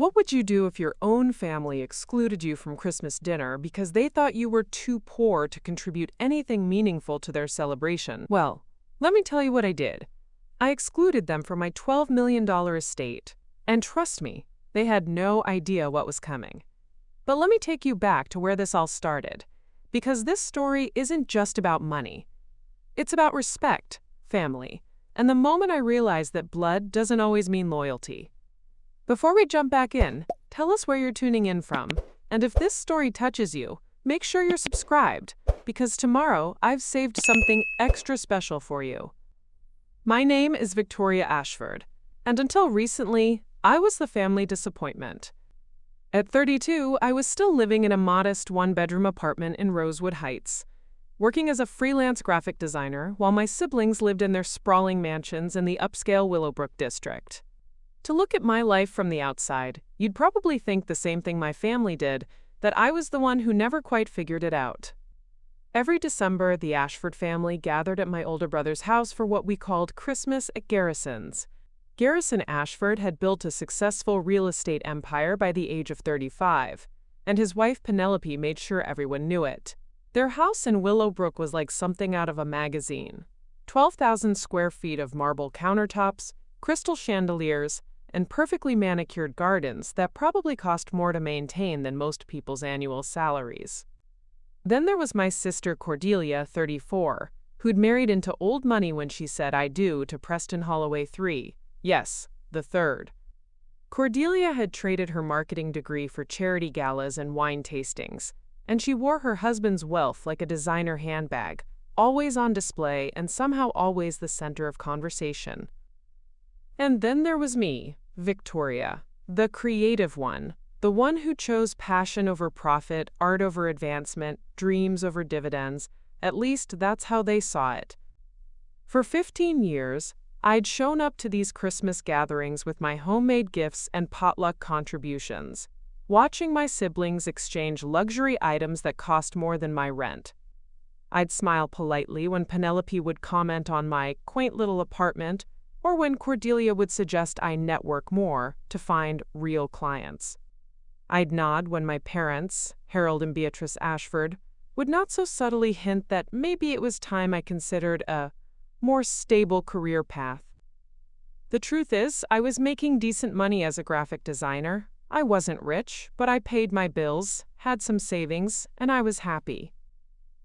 What would you do if your own family excluded you from Christmas dinner because they thought you were too poor to contribute anything meaningful to their celebration? Well, let me tell you what I did. I excluded them from my $12 million estate. And trust me, they had no idea what was coming. But let me take you back to where this all started. Because this story isn't just about money. It's about respect, family, and the moment I realized that blood doesn't always mean loyalty. Before we jump back in, tell us where you're tuning in from, and if this story touches you, make sure you're subscribed, because tomorrow I've saved something extra special for you. My name is Victoria Ashford, and until recently, I was the family disappointment. At 32, I was still living in a modest one-bedroom apartment in Rosewood Heights, working as a freelance graphic designer while my siblings lived in their sprawling mansions in the upscale Willowbrook district. To look at my life from the outside, you'd probably think the same thing my family did, that I was the one who never quite figured it out. Every December, the Ashford family gathered at my older brother's house for what we called Christmas at Garrison's. Garrison Ashford had built a successful real estate empire by the age of 35, and his wife Penelope made sure everyone knew it. Their house in Willowbrook was like something out of a magazine. 12,000 square feet of marble countertops, crystal chandeliers, and perfectly manicured gardens that probably cost more to maintain than most people's annual salaries. Then there was my sister Cordelia, 34, who'd married into old money when she said I do to Preston Holloway III. Yes, the third. Cordelia had traded her marketing degree for charity galas and wine tastings, and she wore her husband's wealth like a designer handbag, always on display and somehow always the center of conversation. And then there was me, Victoria, the creative one, the one who chose passion over profit, art over advancement, dreams over dividends. At least that's how they saw it. For 15 years, I'd shown up to these Christmas gatherings with my homemade gifts and potluck contributions, watching my siblings exchange luxury items that cost more than my rent. I'd smile politely when Penelope would comment on my quaint little apartment, or when Cordelia would suggest I network more to find real clients. I'd nod when my parents, Harold and Beatrice Ashford, would not so subtly hint that maybe it was time I considered a more stable career path. The truth is, I was making decent money as a graphic designer. I wasn't rich, but I paid my bills, had some savings, and I was happy.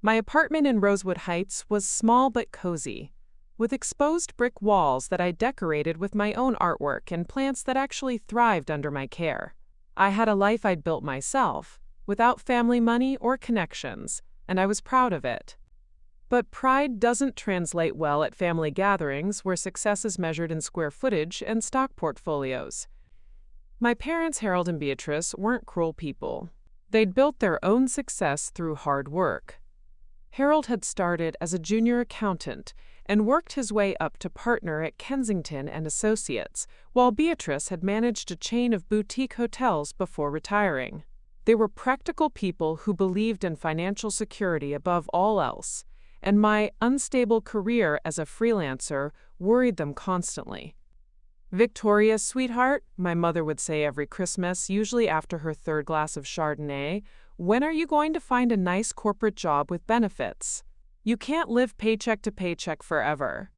My apartment in Rosewood Heights was small but cozy, with exposed brick walls that I decorated with my own artwork and plants that actually thrived under my care. I had a life I'd built myself, without family money or connections, and I was proud of it. But pride doesn't translate well at family gatherings where success is measured in square footage and stock portfolios. My parents, Harold and Beatrice, weren't cruel people. They'd built their own success through hard work. Harold had started as a junior accountant and worked his way up to partner at Kensington and Associates, while Beatrice had managed a chain of boutique hotels before retiring. They were practical people who believed in financial security above all else, and my unstable career as a freelancer worried them constantly. "Victoria, sweetheart," my mother would say every Christmas, usually after her third glass of Chardonnay, "when are you going to find a nice corporate job with benefits? You can't live paycheck to paycheck forever."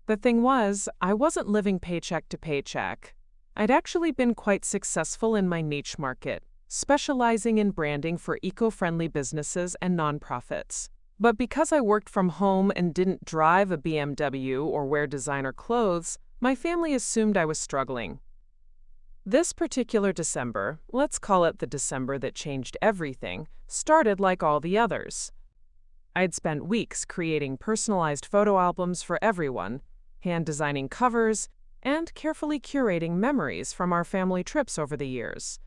The thing was, I wasn't living paycheck to paycheck. I'd actually been quite successful in my niche market, specializing in branding for eco-friendly businesses and nonprofits. But because I worked from home and didn't drive a BMW or wear designer clothes, my family assumed I was struggling. This particular December, let's call it the December that changed everything, started like all the others. I'd spent weeks creating personalized photo albums for everyone, hand-designing covers, and carefully curating memories from our family trips over the years.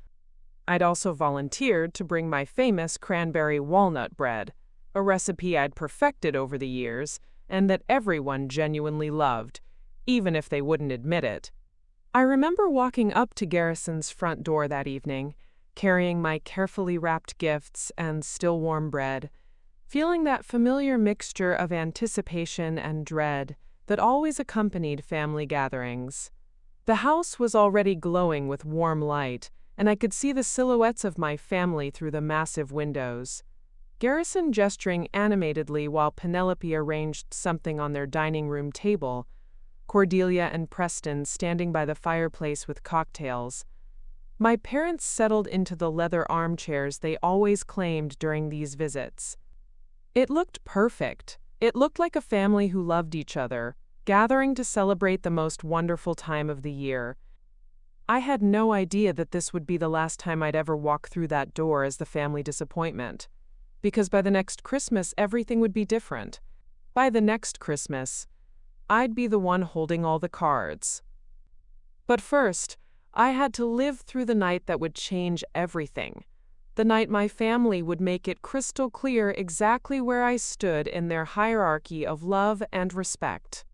I'd also volunteered to bring my famous cranberry walnut bread, a recipe I'd perfected over the years and that everyone genuinely loved, even if they wouldn't admit it. I remember walking up to Garrison's front door that evening, carrying my carefully wrapped gifts and still warm bread, feeling that familiar mixture of anticipation and dread that always accompanied family gatherings. The house was already glowing with warm light, and I could see the silhouettes of my family through the massive windows. Garrison gesturing animatedly while Penelope arranged something on their dining room table, Cordelia and Preston standing by the fireplace with cocktails. My parents settled into the leather armchairs they always claimed during these visits. It looked perfect. It looked like a family who loved each other, gathering to celebrate the most wonderful time of the year. I had no idea that this would be the last time I'd ever walk through that door as the family disappointment. Because by the next Christmas, everything would be different. By the next Christmas, I'd be the one holding all the cards. But first, I had to live through the night that would change everything. The night my family would make it crystal clear exactly where I stood in their hierarchy of love and respect.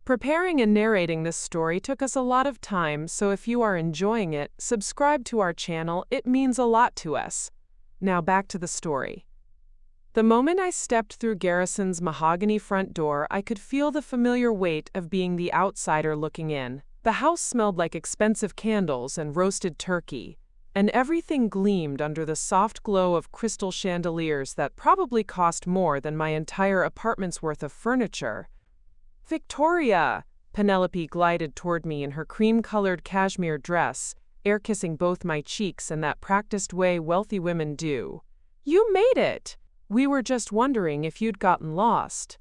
Preparing and narrating this story took us a lot of time, so if you are enjoying it, subscribe to our channel. It means a lot to us. Now back to the story. The moment I stepped through Garrison's mahogany front door, I could feel the familiar weight of being the outsider looking in. The house smelled like expensive candles and roasted turkey, and everything gleamed under the soft glow of crystal chandeliers that probably cost more than my entire apartment's worth of furniture. "Victoria!" Penelope glided toward me in her cream-colored cashmere dress, air-kissing both my cheeks in that practiced way wealthy women do. "You made it! We were just wondering if you'd gotten lost."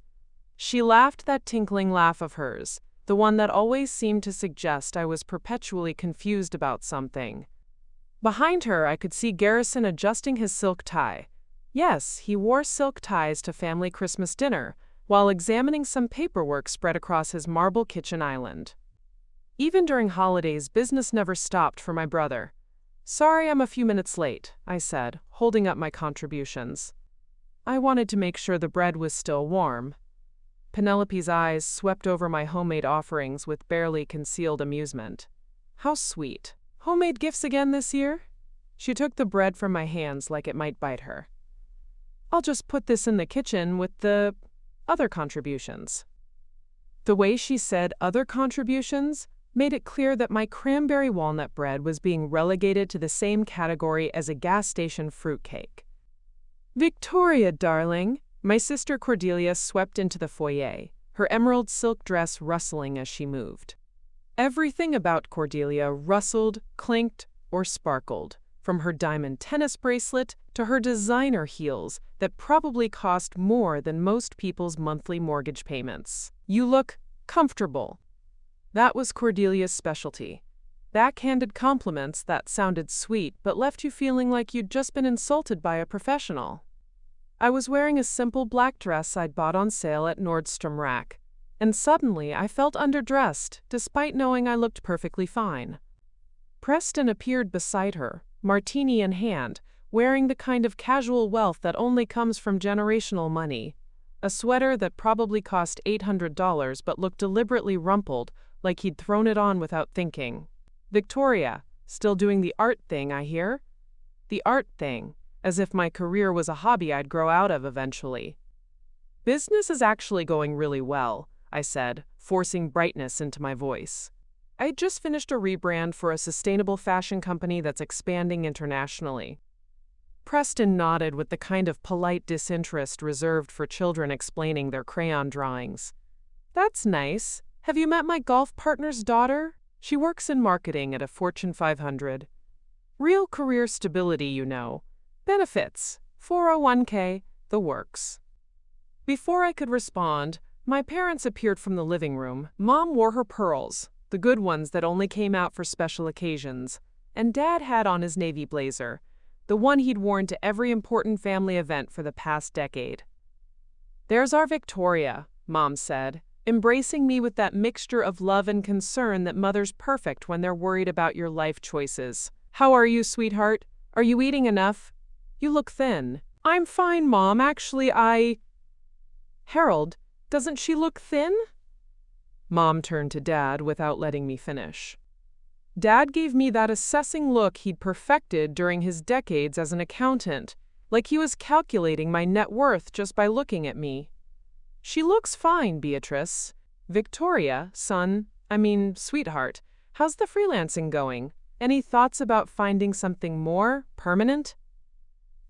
She laughed that tinkling laugh of hers, the one that always seemed to suggest I was perpetually confused about something. Behind her, I could see Garrison adjusting his silk tie. Yes, he wore silk ties to family Christmas dinner, while examining some paperwork spread across his marble kitchen island. Even during holidays, business never stopped for my brother. "Sorry I'm a few minutes late," I said, holding up my contributions. I wanted to make sure the bread was still warm. Penelope's eyes swept over my homemade offerings with barely concealed amusement. How sweet. "Homemade gifts again this year?" She took the bread from my hands like it might bite her. "I'll just put this in the kitchen with the other contributions." The way she said "other contributions" made it clear that my cranberry walnut bread was being relegated to the same category as a gas station fruitcake. "Victoria, darling," my sister Cordelia swept into the foyer, her emerald silk dress rustling as she moved. Everything about Cordelia rustled, clinked, or sparkled, from her diamond tennis bracelet to her designer heels that probably cost more than most people's monthly mortgage payments. "You look comfortable." That was Cordelia's specialty. Backhanded compliments that sounded sweet but left you feeling like you'd just been insulted by a professional. I was wearing a simple black dress I'd bought on sale at Nordstrom Rack, and suddenly I felt underdressed, despite knowing I looked perfectly fine. Preston appeared beside her, martini in hand, wearing the kind of casual wealth that only comes from generational money. A sweater that probably cost $800 but looked deliberately rumpled, like he'd thrown it on without thinking. "Victoria, still doing the art thing, I hear?" The art thing, as if my career was a hobby I'd grow out of eventually. "Business is actually going really well," I said, forcing brightness into my voice. "I just finished a rebrand for a sustainable fashion company that's expanding internationally." Preston nodded with the kind of polite disinterest reserved for children explaining their crayon drawings. "That's nice. Have you met my golf partner's daughter? She works in marketing at a Fortune 500. Real career stability, you know. Benefits, 401k, the works." Before I could respond, my parents appeared from the living room. Mom wore her pearls, the good ones that only came out for special occasions, and Dad had on his navy blazer, the one he'd worn to every important family event for the past decade. "There's our Victoria," Mom said, embracing me with that mixture of love and concern that mothers perfect when they're worried about your life choices. "How are you, sweetheart? Are you eating enough? You look thin." "I'm fine, Mom. Actually, Harold, doesn't she look thin?" Mom turned to Dad without letting me finish. Dad gave me that assessing look he'd perfected during his decades as an accountant, like he was calculating my net worth just by looking at me. "She looks fine, Beatrice. Victoria, sweetheart, how's the freelancing going? Any thoughts about finding something more permanent?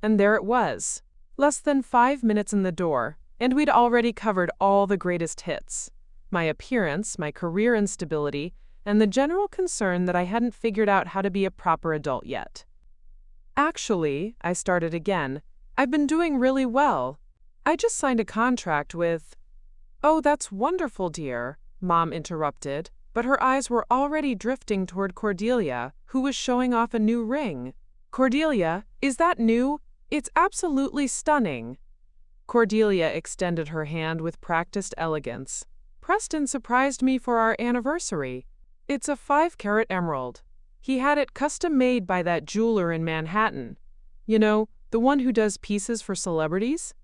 And there it was. Less than 5 minutes in the door, and we'd already covered all the greatest hits. My appearance, my career instability, and the general concern that I hadn't figured out how to be a proper adult yet. Actually, I started again, I've been doing really well. I just signed a contract with… Oh, that's wonderful, dear, Mom interrupted, but her eyes were already drifting toward Cordelia, who was showing off a new ring. Cordelia, is that new? It's absolutely stunning. Cordelia extended her hand with practiced elegance. Preston surprised me for our anniversary. It's a 5-carat emerald. He had it custom made by that jeweler in Manhattan. You know, the one who does pieces for celebrities?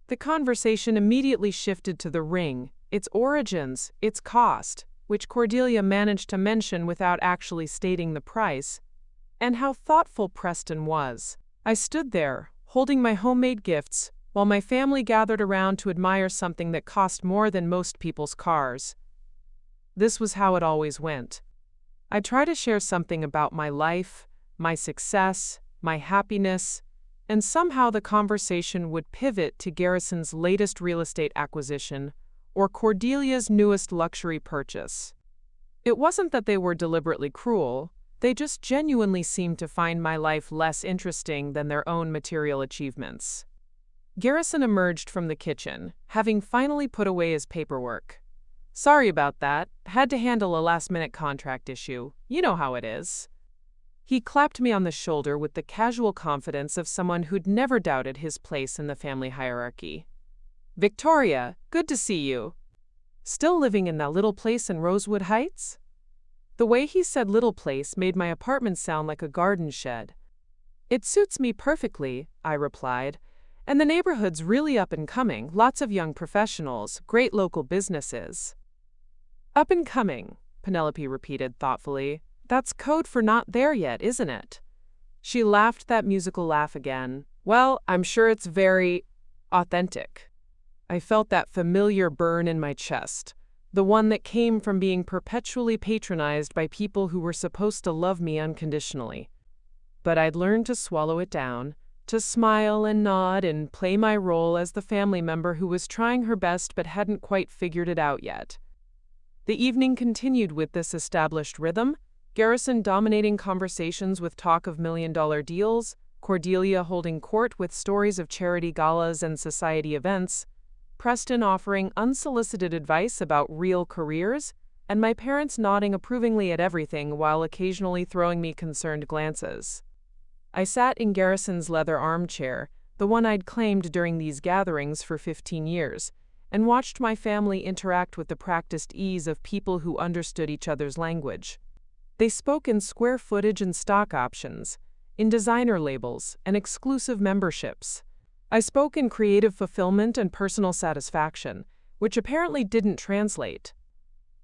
The conversation immediately shifted to the ring, its origins, its cost, which Cordelia managed to mention without actually stating the price, and how thoughtful Preston was. I stood there, holding my homemade gifts, while my family gathered around to admire something that cost more than most people's cars. This was how it always went. I'd try to share something about my life, my success, my happiness, and somehow the conversation would pivot to Garrison's latest real estate acquisition or Cordelia's newest luxury purchase. It wasn't that they were deliberately cruel, they just genuinely seemed to find my life less interesting than their own material achievements. Garrison emerged from the kitchen, having finally put away his paperwork. Sorry about that, had to handle a last-minute contract issue. You know how it is. He clapped me on the shoulder with the casual confidence of someone who'd never doubted his place in the family hierarchy. Victoria, good to see you. Still living in that little place in Rosewood Heights? The way he said little place made my apartment sound like a garden shed. It suits me perfectly, I replied. And the neighborhood's really up and coming, lots of young professionals, great local businesses. Up and coming, Penelope repeated thoughtfully. That's code for not there yet, isn't it? She laughed that musical laugh again. Well, I'm sure it's very authentic. I felt that familiar burn in my chest, the one that came from being perpetually patronized by people who were supposed to love me unconditionally. But I'd learned to swallow it down, to smile and nod and play my role as the family member who was trying her best but hadn't quite figured it out yet. The evening continued with this established rhythm, Garrison dominating conversations with talk of million-dollar deals, Cordelia holding court with stories of charity galas and society events, Preston offering unsolicited advice about real careers, and my parents nodding approvingly at everything while occasionally throwing me concerned glances. I sat in Garrison's leather armchair, the one I'd claimed during these gatherings for 15 years, and watched my family interact with the practiced ease of people who understood each other's language. They spoke in square footage and stock options, in designer labels and exclusive memberships. I spoke in creative fulfillment and personal satisfaction, which apparently didn't translate.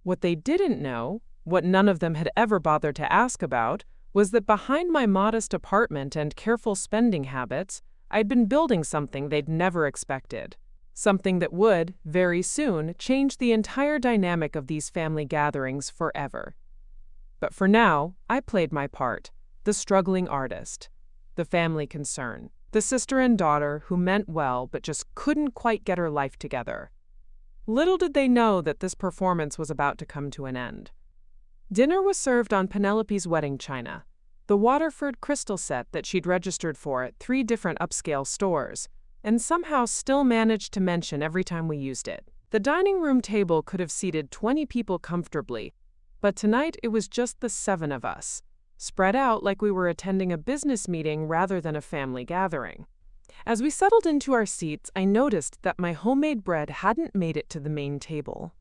What they didn't know, what none of them had ever bothered to ask about, was that behind my modest apartment and careful spending habits, I'd been building something they'd never expected. Something that would, very soon, change the entire dynamic of these family gatherings forever. But for now, I played my part, the struggling artist, the family concern, the sister and daughter who meant well but just couldn't quite get her life together. Little did they know that this performance was about to come to an end. Dinner was served on Penelope's wedding china, the Waterford crystal set that she'd registered for at 3 different upscale stores, and somehow still managed to mention every time we used it. The dining room table could have seated 20 people comfortably, but tonight it was just the 7 of us, spread out like we were attending a business meeting rather than a family gathering. As we settled into our seats, I noticed that my homemade bread hadn't made it to the main table.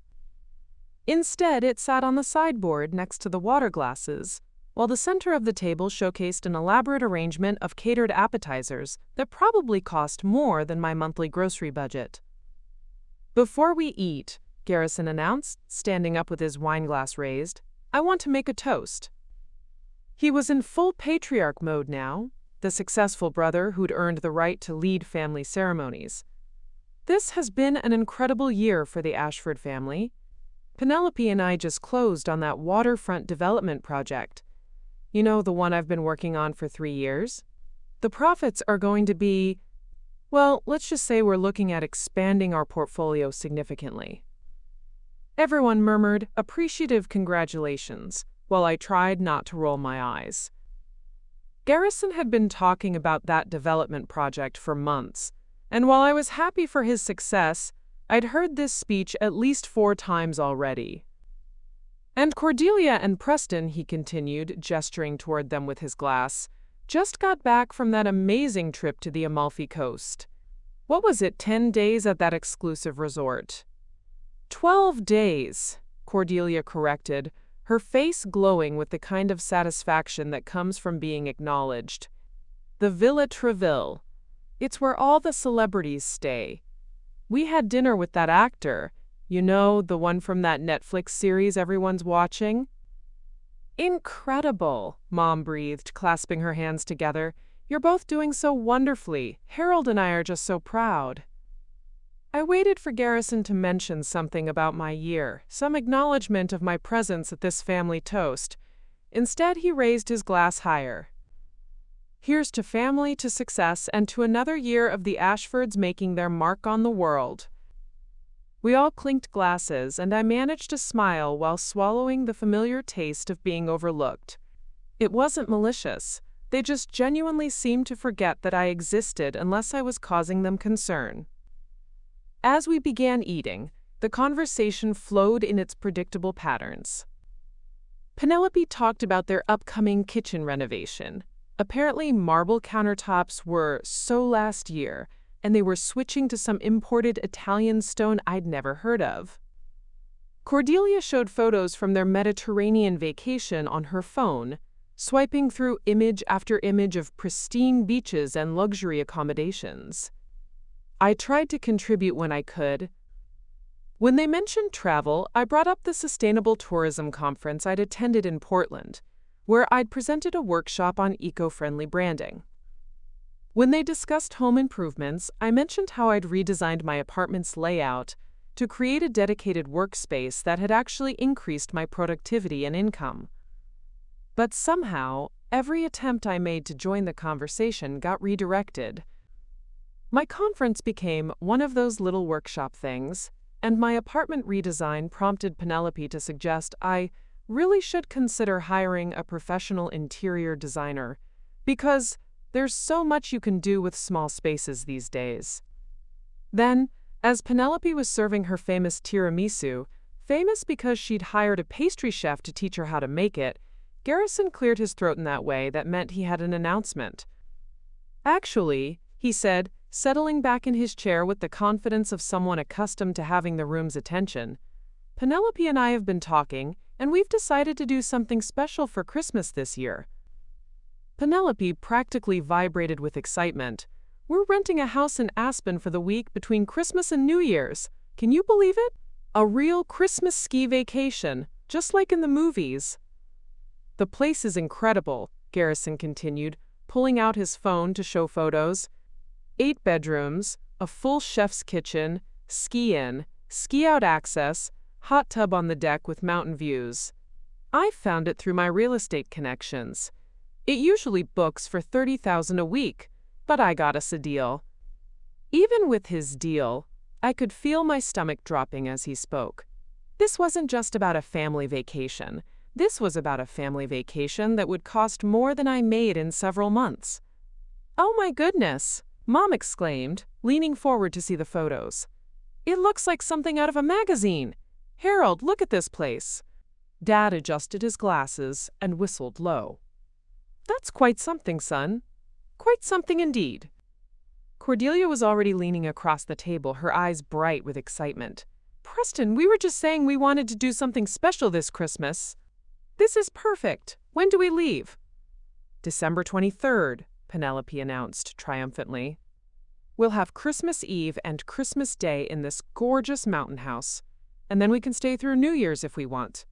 Instead, it sat on the sideboard next to the water glasses, while the center of the table showcased an elaborate arrangement of catered appetizers that probably cost more than my monthly grocery budget. Before we eat, Garrison announced, standing up with his wineglass raised, I want to make a toast. He was in full patriarch mode now, the successful brother who'd earned the right to lead family ceremonies. This has been an incredible year for the Ashford family. Penelope and I just closed on that waterfront development project. You know, the one I've been working on for 3 years? The profits are going to be, well, let's just say we're looking at expanding our portfolio significantly." Everyone murmured appreciative congratulations, while I tried not to roll my eyes. Garrison had been talking about that development project for months, and while I was happy for his success, I'd heard this speech at least 4 times already. "And Cordelia and Preston," he continued, gesturing toward them with his glass, "just got back from that amazing trip to the Amalfi Coast. What was it, 10 days at that exclusive resort?" 12 days, Cordelia corrected, her face glowing with the kind of satisfaction that comes from being acknowledged. "The Villa Treville. It's where all the celebrities stay. We had dinner with that actor, you know, the one from that Netflix series everyone's watching." "Incredible," Mom breathed, clasping her hands together. "You're both doing so wonderfully. Harold and I are just so proud." I waited for Garrison to mention something about my year, some acknowledgement of my presence at this family toast. Instead, he raised his glass higher. "Here's to family, to success, and to another year of the Ashfords making their mark on the world." We all clinked glasses, and I managed to smile while swallowing the familiar taste of being overlooked. It wasn't malicious. They just genuinely seemed to forget that I existed unless I was causing them concern. As we began eating, the conversation flowed in its predictable patterns. Penelope talked about their upcoming kitchen renovation. Apparently, marble countertops were so last year, and they were switching to some imported Italian stone I'd never heard of. Cordelia showed photos from their Mediterranean vacation on her phone, swiping through image after image of pristine beaches and luxury accommodations. I tried to contribute when I could. When they mentioned travel, I brought up the Sustainable Tourism Conference I'd attended in Portland, where I'd presented a workshop on eco-friendly branding. When they discussed home improvements, I mentioned how I'd redesigned my apartment's layout to create a dedicated workspace that had actually increased my productivity and income. But somehow, every attempt I made to join the conversation got redirected. My conference became one of those little workshop things, and my apartment redesign prompted Penelope to suggest I really should consider hiring a professional interior designer, because there's so much you can do with small spaces these days. Then, as Penelope was serving her famous tiramisu, famous because she'd hired a pastry chef to teach her how to make it, Garrison cleared his throat in that way that meant he had an announcement. "Actually," he said, settling back in his chair with the confidence of someone accustomed to having the room's attention, "Penelope and I have been talking, and we've decided to do something special for Christmas this year." Penelope practically vibrated with excitement. "We're renting a house in Aspen for the week between Christmas and New Year's. Can you believe it? A real Christmas ski vacation, just like in the movies." "The place is incredible," Garrison continued, pulling out his phone to show photos. 8 bedrooms, a full chef's kitchen, ski-in, ski-out access, hot tub on the deck with mountain views. I found it through my real estate connections. It usually books for $30,000 a week, but I got us a deal. Even with his deal, I could feel my stomach dropping as he spoke. This wasn't just about a family vacation. This was about a family vacation that would cost more than I made in several months. "Oh my goodness!" Mom exclaimed, leaning forward to see the photos. "It looks like something out of a magazine. Harold, look at this place." Dad adjusted his glasses and whistled low. "That's quite something, son. Quite something indeed." Cordelia was already leaning across the table, her eyes bright with excitement. "Preston, we were just saying we wanted to do something special this Christmas. This is perfect. When do we leave?" "December 23rd. Penelope announced triumphantly. "We'll have Christmas Eve and Christmas Day in this gorgeous mountain house, and then we can stay through New Year's if we want.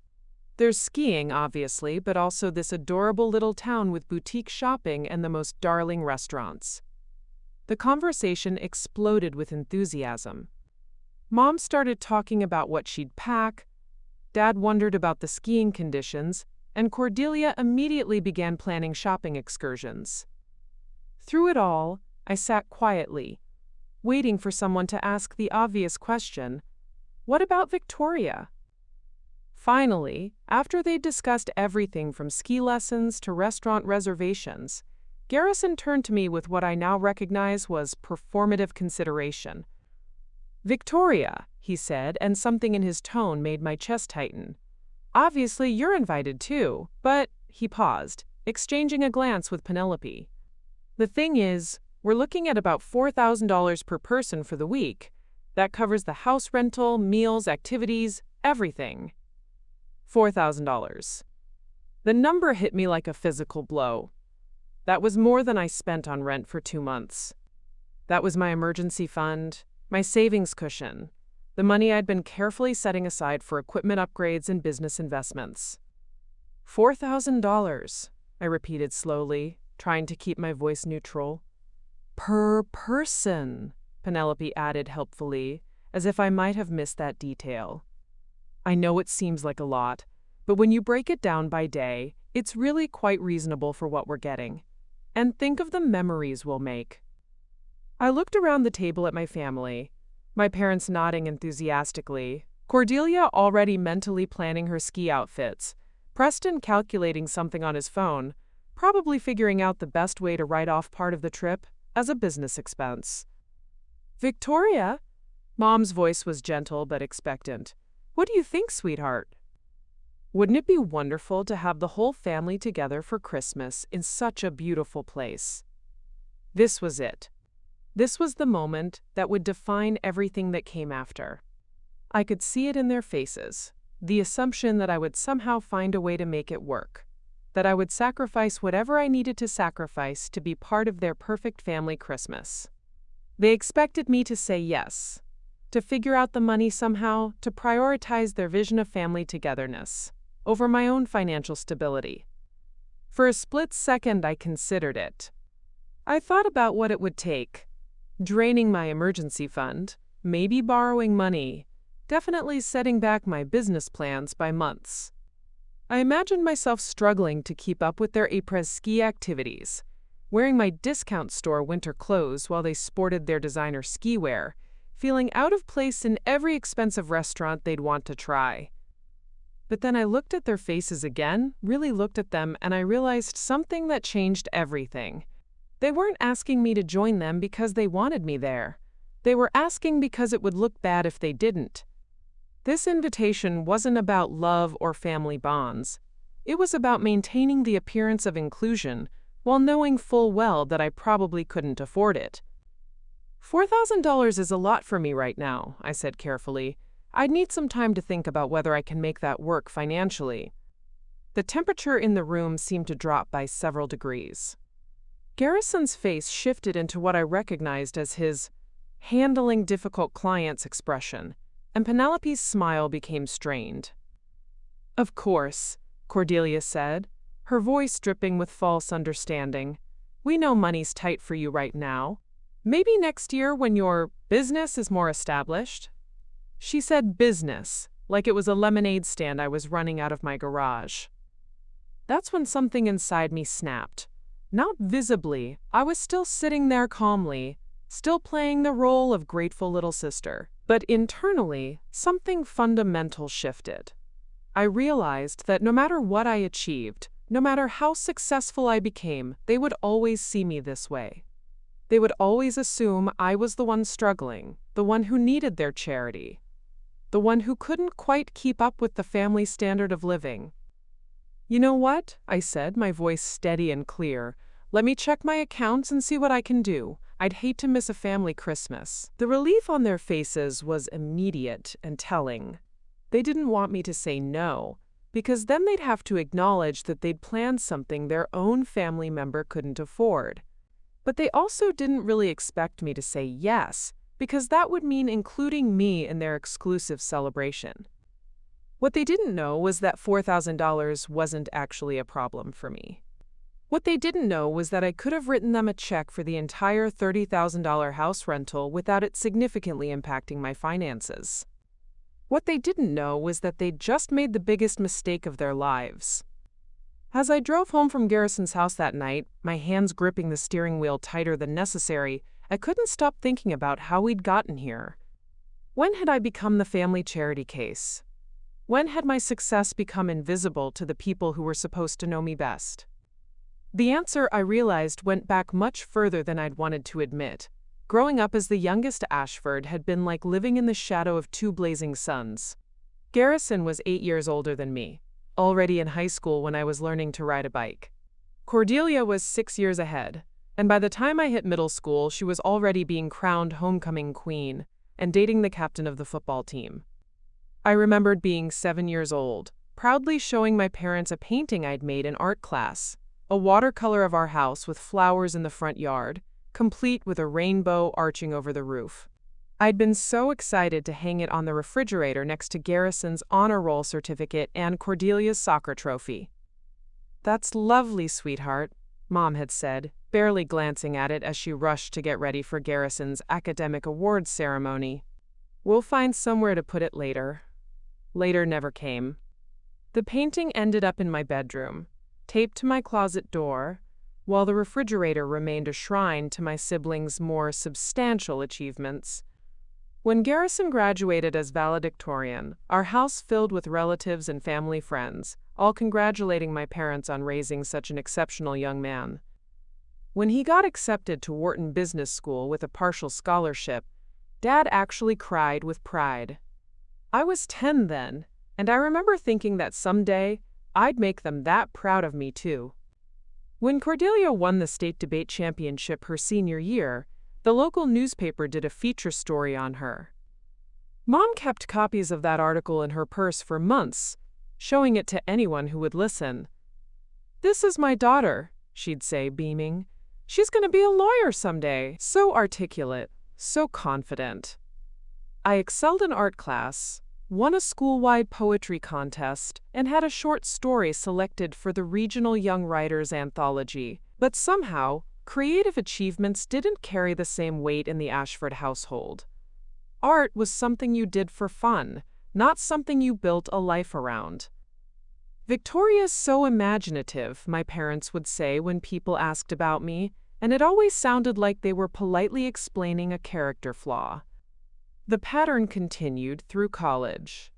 There's skiing, obviously, but also this adorable little town with boutique shopping and the most darling restaurants." The conversation exploded with enthusiasm. Mom started talking about what she'd pack. Dad wondered about the skiing conditions, and Cordelia immediately began planning shopping excursions. Through it all, I sat quietly, waiting for someone to ask the obvious question, what about Victoria? Finally, after they'd discussed everything from ski lessons to restaurant reservations, Garrison turned to me with what I now recognize was performative consideration. "Victoria," he said, and something in his tone made my chest tighten. "Obviously, you're invited too, but," he paused, exchanging a glance with Penelope. "The thing is, we're looking at about $4,000 per person for the week. That covers the house rental, meals, activities, everything." $4,000. The number hit me like a physical blow. That was more than I spent on rent for 2 months. That was my emergency fund, my savings cushion, the money I'd been carefully setting aside for equipment upgrades and business investments. $4,000, I repeated slowly, trying to keep my voice neutral. Per person, Penelope added helpfully, as if I might have missed that detail. I know it seems like a lot, but when you break it down by day, it's really quite reasonable for what we're getting. And think of the memories we'll make. I looked around the table at my family, my parents nodding enthusiastically, Cordelia already mentally planning her ski outfits, Preston calculating something on his phone, probably figuring out the best way to write off part of the trip as a business expense. "Victoria," Mom's voice was gentle but expectant. "What do you think, sweetheart? Wouldn't it be wonderful to have the whole family together for Christmas in such a beautiful place?" This was it. This was the moment that would define everything that came after. I could see it in their faces, the assumption that I would somehow find a way to make it work, that I would sacrifice whatever I needed to sacrifice to be part of their perfect family Christmas. They expected me to say yes, to figure out the money somehow, to prioritize their vision of family togetherness over my own financial stability. For a split second, I considered it. I thought about what it would take. Draining my emergency fund, maybe borrowing money, definitely setting back my business plans by months. I imagined myself struggling to keep up with their après-ski activities, wearing my discount store winter clothes while they sported their designer ski wear, feeling out of place in every expensive restaurant they'd want to try. But then I looked at their faces again, really looked at them, and I realized something that changed everything. They weren't asking me to join them because they wanted me there. They were asking because it would look bad if they didn't. This invitation wasn't about love or family bonds. It was about maintaining the appearance of inclusion while knowing full well that I probably couldn't afford it. $4,000 is a lot for me right now, I said carefully. I'd need some time to think about whether I can make that work financially. The temperature in the room seemed to drop by several degrees. Garrison's face shifted into what I recognized as his handling difficult clients expression, and Penelope's smile became strained. "Of course," Cordelia said, her voice dripping with false understanding. "We know money's tight for you right now. Maybe next year when your business is more established." She said business, like it was a lemonade stand I was running out of my garage. That's when something inside me snapped. Not visibly, I was still sitting there calmly, still playing the role of grateful little sister. But internally, something fundamental shifted. I realized that no matter what I achieved, no matter how successful I became, they would always see me this way. They would always assume I was the one struggling, the one who needed their charity, the one who couldn't quite keep up with the family standard of living. "You know what?" I said, my voice steady and clear. "Let me check my accounts and see what I can do. I'd hate to miss a family Christmas." The relief on their faces was immediate and telling. They didn't want me to say no, because then they'd have to acknowledge that they'd planned something their own family member couldn't afford. But they also didn't really expect me to say yes, because that would mean including me in their exclusive celebration. What they didn't know was that $4,000 wasn't actually a problem for me. What they didn't know was that I could have written them a check for the entire $30,000 house rental without it significantly impacting my finances. What they didn't know was that they'd just made the biggest mistake of their lives. As I drove home from Garrison's house that night, my hands gripping the steering wheel tighter than necessary, I couldn't stop thinking about how we'd gotten here. When had I become the family charity case? When had my success become invisible to the people who were supposed to know me best? The answer, I realized, went back much further than I'd wanted to admit. Growing up as the youngest Ashford had been like living in the shadow of two blazing suns. Garrison was 8 years older than me, already in high school when I was learning to ride a bike. Cordelia was 6 years ahead, and by the time I hit middle school, she was already being crowned homecoming queen and dating the captain of the football team. I remembered being 7 years old, proudly showing my parents a painting I'd made in art class, a watercolor of our house with flowers in the front yard, complete with a rainbow arching over the roof. I'd been so excited to hang it on the refrigerator next to Garrison's honor roll certificate and Cordelia's soccer trophy. "That's lovely, sweetheart," Mom had said, barely glancing at it as she rushed to get ready for Garrison's academic awards ceremony. "We'll find somewhere to put it later." Later never came. The painting ended up in my bedroom, taped to my closet door, while the refrigerator remained a shrine to my siblings' more substantial achievements. When Garrison graduated as valedictorian, our house filled with relatives and family friends, all congratulating my parents on raising such an exceptional young man. When he got accepted to Wharton Business School with a partial scholarship, Dad actually cried with pride. I was 10 then, and I remember thinking that someday I'd make them that proud of me too. When Cordelia won the state debate championship her senior year, the local newspaper did a feature story on her. Mom kept copies of that article in her purse for months, showing it to anyone who would listen. "This is my daughter," she'd say, beaming. "She's going to be a lawyer someday." So articulate, so confident. I excelled in art class, won a school-wide poetry contest, and had a short story selected for the Regional Young Writers Anthology. But somehow, creative achievements didn't carry the same weight in the Ashford household. Art was something you did for fun, not something you built a life around. "Victoria's so imaginative," my parents would say when people asked about me, and it always sounded like they were politely explaining a character flaw. The pattern continued through college.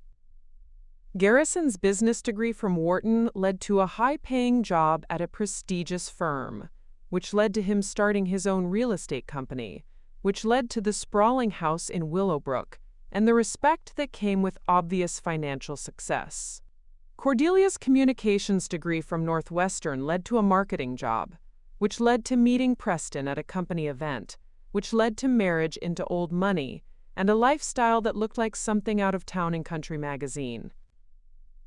Garrison's business degree from Wharton led to a high-paying job at a prestigious firm, which led to him starting his own real estate company, which led to the sprawling house in Willowbrook, and the respect that came with obvious financial success. Cordelia's communications degree from Northwestern led to a marketing job, which led to meeting Preston at a company event, which led to marriage into old money, and a lifestyle that looked like something out of Town and Country magazine.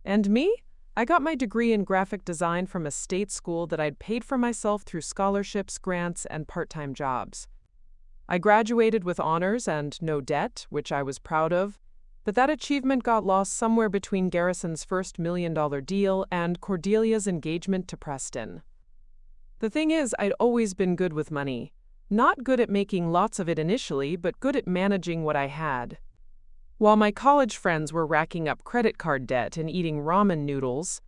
And me? I got my degree in graphic design from a state school that I'd paid for myself through scholarships, grants, and part-time jobs. I graduated with honors and no debt, which I was proud of, but that achievement got lost somewhere between Garrison's first $1 million deal and Cordelia's engagement to Preston. The thing is, I'd always been good with money. Not good at making lots of it initially, but good at managing what I had. While my college friends were racking up credit card debt and eating ramen noodles,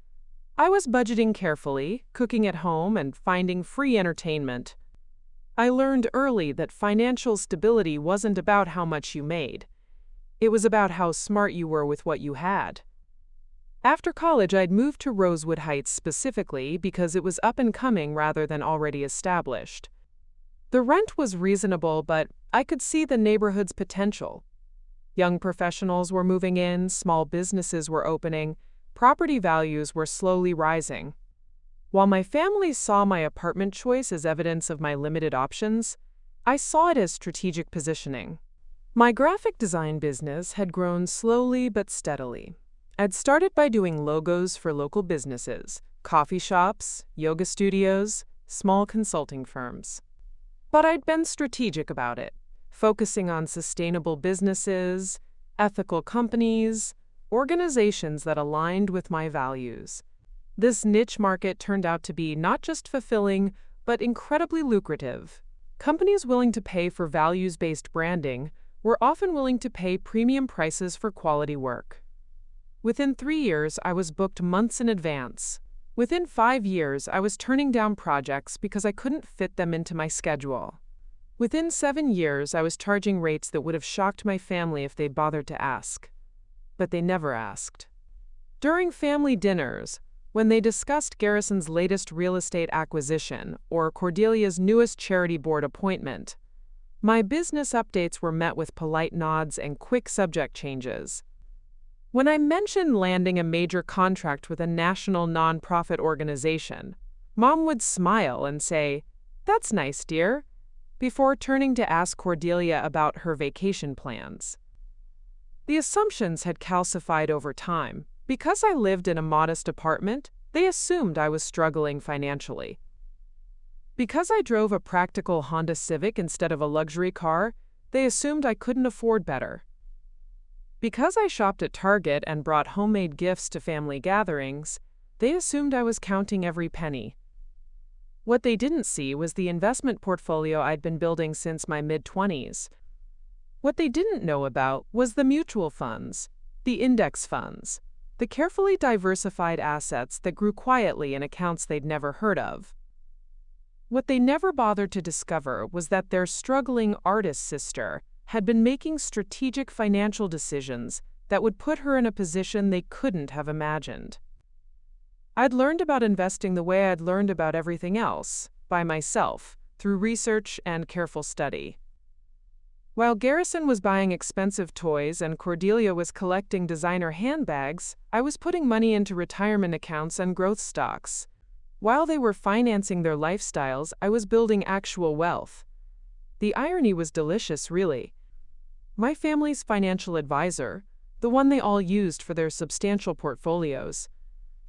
I was budgeting carefully, cooking at home, and finding free entertainment. I learned early that financial stability wasn't about how much you made. It was about how smart you were with what you had. After college, I'd moved to Rosewood Heights specifically because it was up and coming rather than already established. The rent was reasonable, but I could see the neighborhood's potential. Young professionals were moving in, small businesses were opening, property values were slowly rising. While my family saw my apartment choice as evidence of my limited options, I saw it as strategic positioning. My graphic design business had grown slowly but steadily. I'd started by doing logos for local businesses, coffee shops, yoga studios, small consulting firms. But I'd been strategic about it, focusing on sustainable businesses, ethical companies, organizations that aligned with my values. This niche market turned out to be not just fulfilling, but incredibly lucrative. Companies willing to pay for values-based branding were often willing to pay premium prices for quality work. Within 3 years, I was booked months in advance. Within 5 years, I was turning down projects because I couldn't fit them into my schedule. Within 7 years, I was charging rates that would have shocked my family if they'd bothered to ask. But they never asked. During family dinners, when they discussed Garrison's latest real estate acquisition or Cordelia's newest charity board appointment, my business updates were met with polite nods and quick subject changes. When I mentioned landing a major contract with a national nonprofit organization, Mom would smile and say, "That's nice, dear," before turning to ask Cordelia about her vacation plans. The assumptions had calcified over time. Because I lived in a modest apartment, they assumed I was struggling financially. Because I drove a practical Honda Civic instead of a luxury car, they assumed I couldn't afford better. Because I shopped at Target and brought homemade gifts to family gatherings, they assumed I was counting every penny. What they didn't see was the investment portfolio I'd been building since my mid-20s. What they didn't know about was the mutual funds, the index funds, the carefully diversified assets that grew quietly in accounts they'd never heard of. What they never bothered to discover was that their struggling artist sister had been making strategic financial decisions that would put her in a position they couldn't have imagined. I'd learned about investing the way I'd learned about everything else, by myself, through research and careful study. While Garrison was buying expensive toys and Cordelia was collecting designer handbags, I was putting money into retirement accounts and growth stocks. While they were financing their lifestyles, I was building actual wealth. The irony was delicious, really. My family's financial advisor, the one they all used for their substantial portfolios,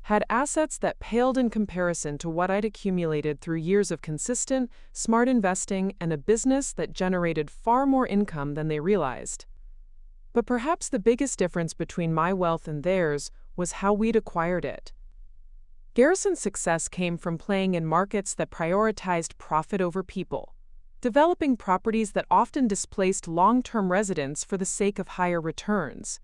had assets that paled in comparison to what I'd accumulated through years of consistent, smart investing and a business that generated far more income than they realized. But perhaps the biggest difference between my wealth and theirs was how we'd acquired it. Garrison's success came from playing in markets that prioritized profit over people, developing properties that often displaced long-term residents for the sake of higher returns.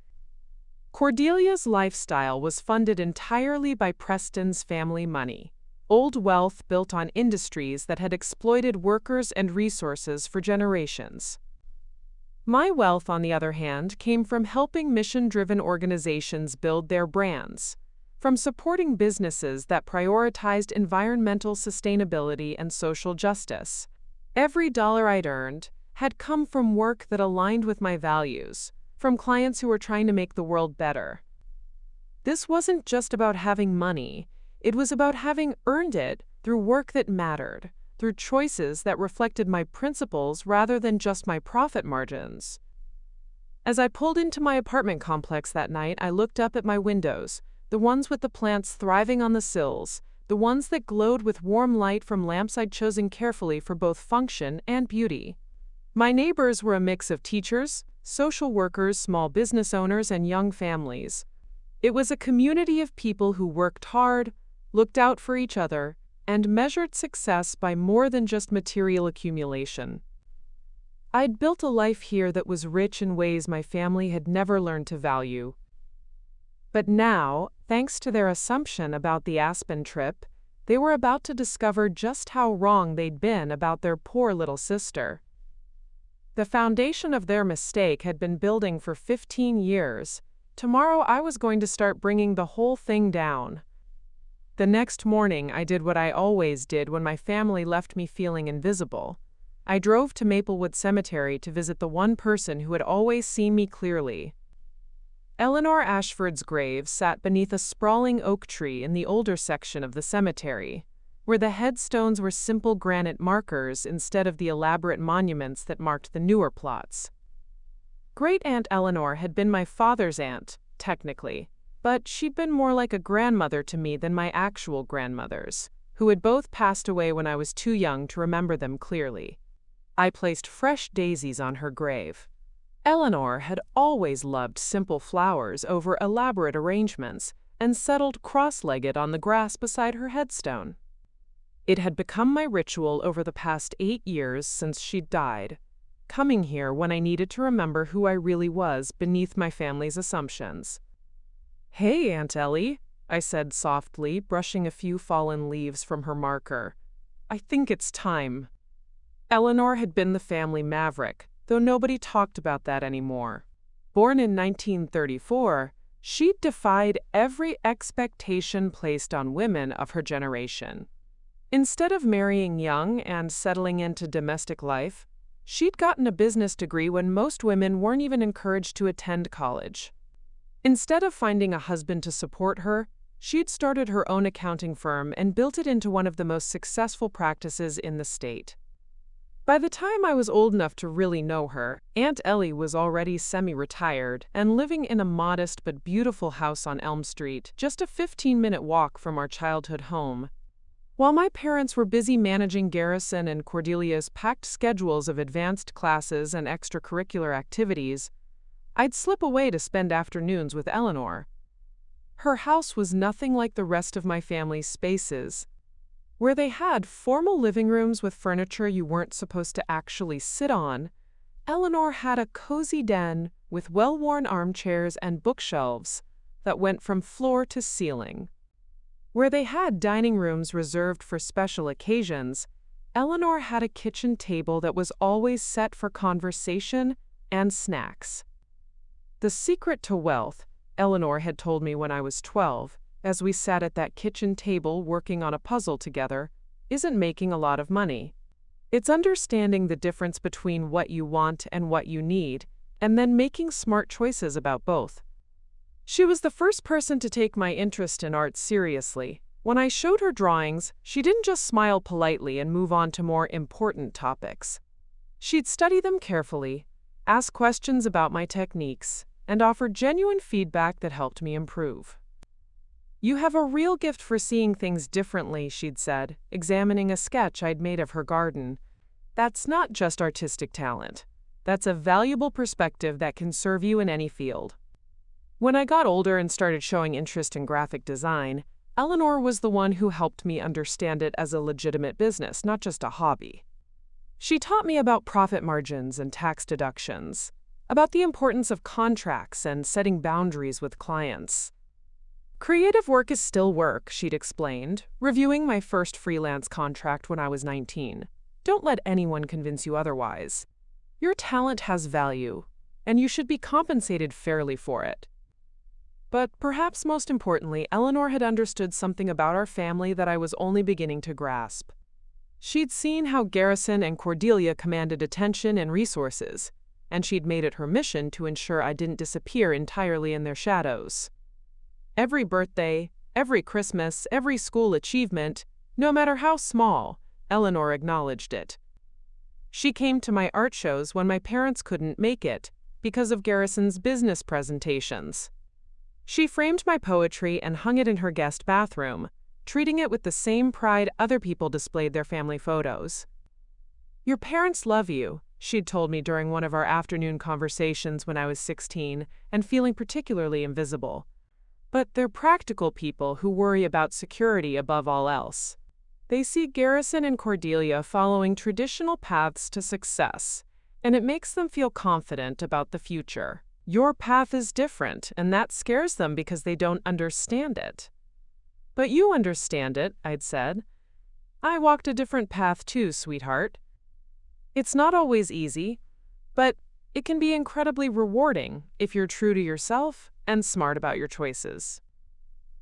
Cordelia's lifestyle was funded entirely by Preston's family money, old wealth built on industries that had exploited workers and resources for generations. My wealth, on the other hand, came from helping mission-driven organizations build their brands, from supporting businesses that prioritized environmental sustainability and social justice. Every dollar I'd earned had come from work that aligned with my values, from clients who were trying to make the world better. This wasn't just about having money, it was about having earned it through work that mattered, through choices that reflected my principles rather than just my profit margins. As I pulled into my apartment complex that night, I looked up at my windows, the ones with the plants thriving on the sills, the ones that glowed with warm light from lamps I'd chosen carefully for both function and beauty. My neighbors were a mix of teachers, social workers, small business owners, and young families. It was a community of people who worked hard, looked out for each other, and measured success by more than just material accumulation. I'd built a life here that was rich in ways my family had never learned to value. But now, thanks to their assumption about the Aspen trip, they were about to discover just how wrong they'd been about their poor little sister. The foundation of their mistake had been building for 15 years. Tomorrow I was going to start bringing the whole thing down. The next morning I did what I always did when my family left me feeling invisible. I drove to Maplewood Cemetery to visit the one person who had always seen me clearly. Eleanor Ashford's grave sat beneath a sprawling oak tree in the older section of the cemetery, where the headstones were simple granite markers instead of the elaborate monuments that marked the newer plots. Great-Aunt Eleanor had been my father's aunt, technically, but she'd been more like a grandmother to me than my actual grandmothers, who had both passed away when I was too young to remember them clearly. I placed fresh daisies on her grave. Eleanor had always loved simple flowers over elaborate arrangements and settled cross-legged on the grass beside her headstone. It had become my ritual over the past 8 years since she'd died, coming here when I needed to remember who I really was beneath my family's assumptions. "Hey, Aunt Ellie," I said softly, brushing a few fallen leaves from her marker. "I think it's time." Eleanor had been the family maverick, though nobody talked about that anymore. Born in 1934, she'd defied every expectation placed on women of her generation. Instead of marrying young and settling into domestic life, she'd gotten a business degree when most women weren't even encouraged to attend college. Instead of finding a husband to support her, she'd started her own accounting firm and built it into one of the most successful practices in the state. By the time I was old enough to really know her, Aunt Ellie was already semi-retired and living in a modest but beautiful house on Elm Street, just a 15-minute walk from our childhood home. While my parents were busy managing Garrison and Cordelia's packed schedules of advanced classes and extracurricular activities, I'd slip away to spend afternoons with Eleanor. Her house was nothing like the rest of my family's spaces. Where they had formal living rooms with furniture you weren't supposed to actually sit on, Eleanor had a cozy den with well-worn armchairs and bookshelves that went from floor to ceiling. Where they had dining rooms reserved for special occasions, Eleanor had a kitchen table that was always set for conversation and snacks. The secret to wealth, Eleanor had told me when I was 12, as we sat at that kitchen table working on a puzzle together, isn't making a lot of money. It's understanding the difference between what you want and what you need, and then making smart choices about both. She was the first person to take my interest in art seriously. When I showed her drawings, she didn't just smile politely and move on to more important topics. She'd study them carefully, ask questions about my techniques, and offer genuine feedback that helped me improve. "You have a real gift for seeing things differently," she'd said, examining a sketch I'd made of her garden. "That's not just artistic talent. That's a valuable perspective that can serve you in any field." When I got older and started showing interest in graphic design, Eleanor was the one who helped me understand it as a legitimate business, not just a hobby. She taught me about profit margins and tax deductions, about the importance of contracts and setting boundaries with clients. "Creative work is still work," she'd explained, reviewing my first freelance contract when I was 19. "Don't let anyone convince you otherwise. Your talent has value, and you should be compensated fairly for it." But perhaps most importantly, Eleanor had understood something about our family that I was only beginning to grasp. She'd seen how Garrison and Cordelia commanded attention and resources, and she'd made it her mission to ensure I didn't disappear entirely in their shadows. Every birthday, every Christmas, every school achievement, no matter how small, Eleanor acknowledged it. She came to my art shows when my parents couldn't make it because of Garrison's business presentations. She framed my poetry and hung it in her guest bathroom, treating it with the same pride other people displayed their family photos. "Your parents love you," she'd told me during one of our afternoon conversations when I was 16 and feeling particularly invisible. "But they're practical people who worry about security above all else. They see Garrison and Cordelia following traditional paths to success, and it makes them feel confident about the future. Your path is different, and that scares them because they don't understand it." "But you understand it," I'd said. "I walked a different path too, sweetheart. It's not always easy, but it can be incredibly rewarding if you're true to yourself and smart about your choices."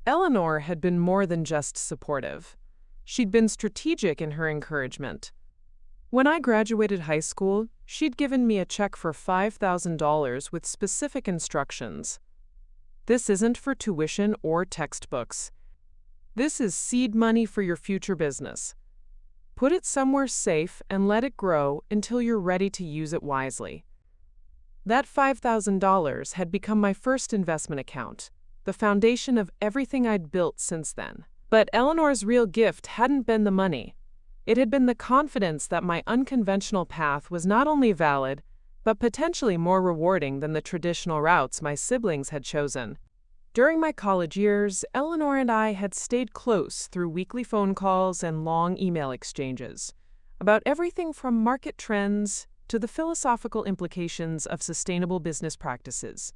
Eleanor had been more than just supportive. She'd been strategic in her encouragement. When I graduated high school, she'd given me a check for $5,000 with specific instructions. "This isn't for tuition or textbooks. This is seed money for your future business. Put it somewhere safe and let it grow until you're ready to use it wisely." That $5,000 had become my first investment account, the foundation of everything I'd built since then. But Eleanor's real gift hadn't been the money. It had been the confidence that my unconventional path was not only valid, but potentially more rewarding than the traditional routes my siblings had chosen. During my college years, Eleanor and I had stayed close through weekly phone calls and long email exchanges about everything from market trends to the philosophical implications of sustainable business practices.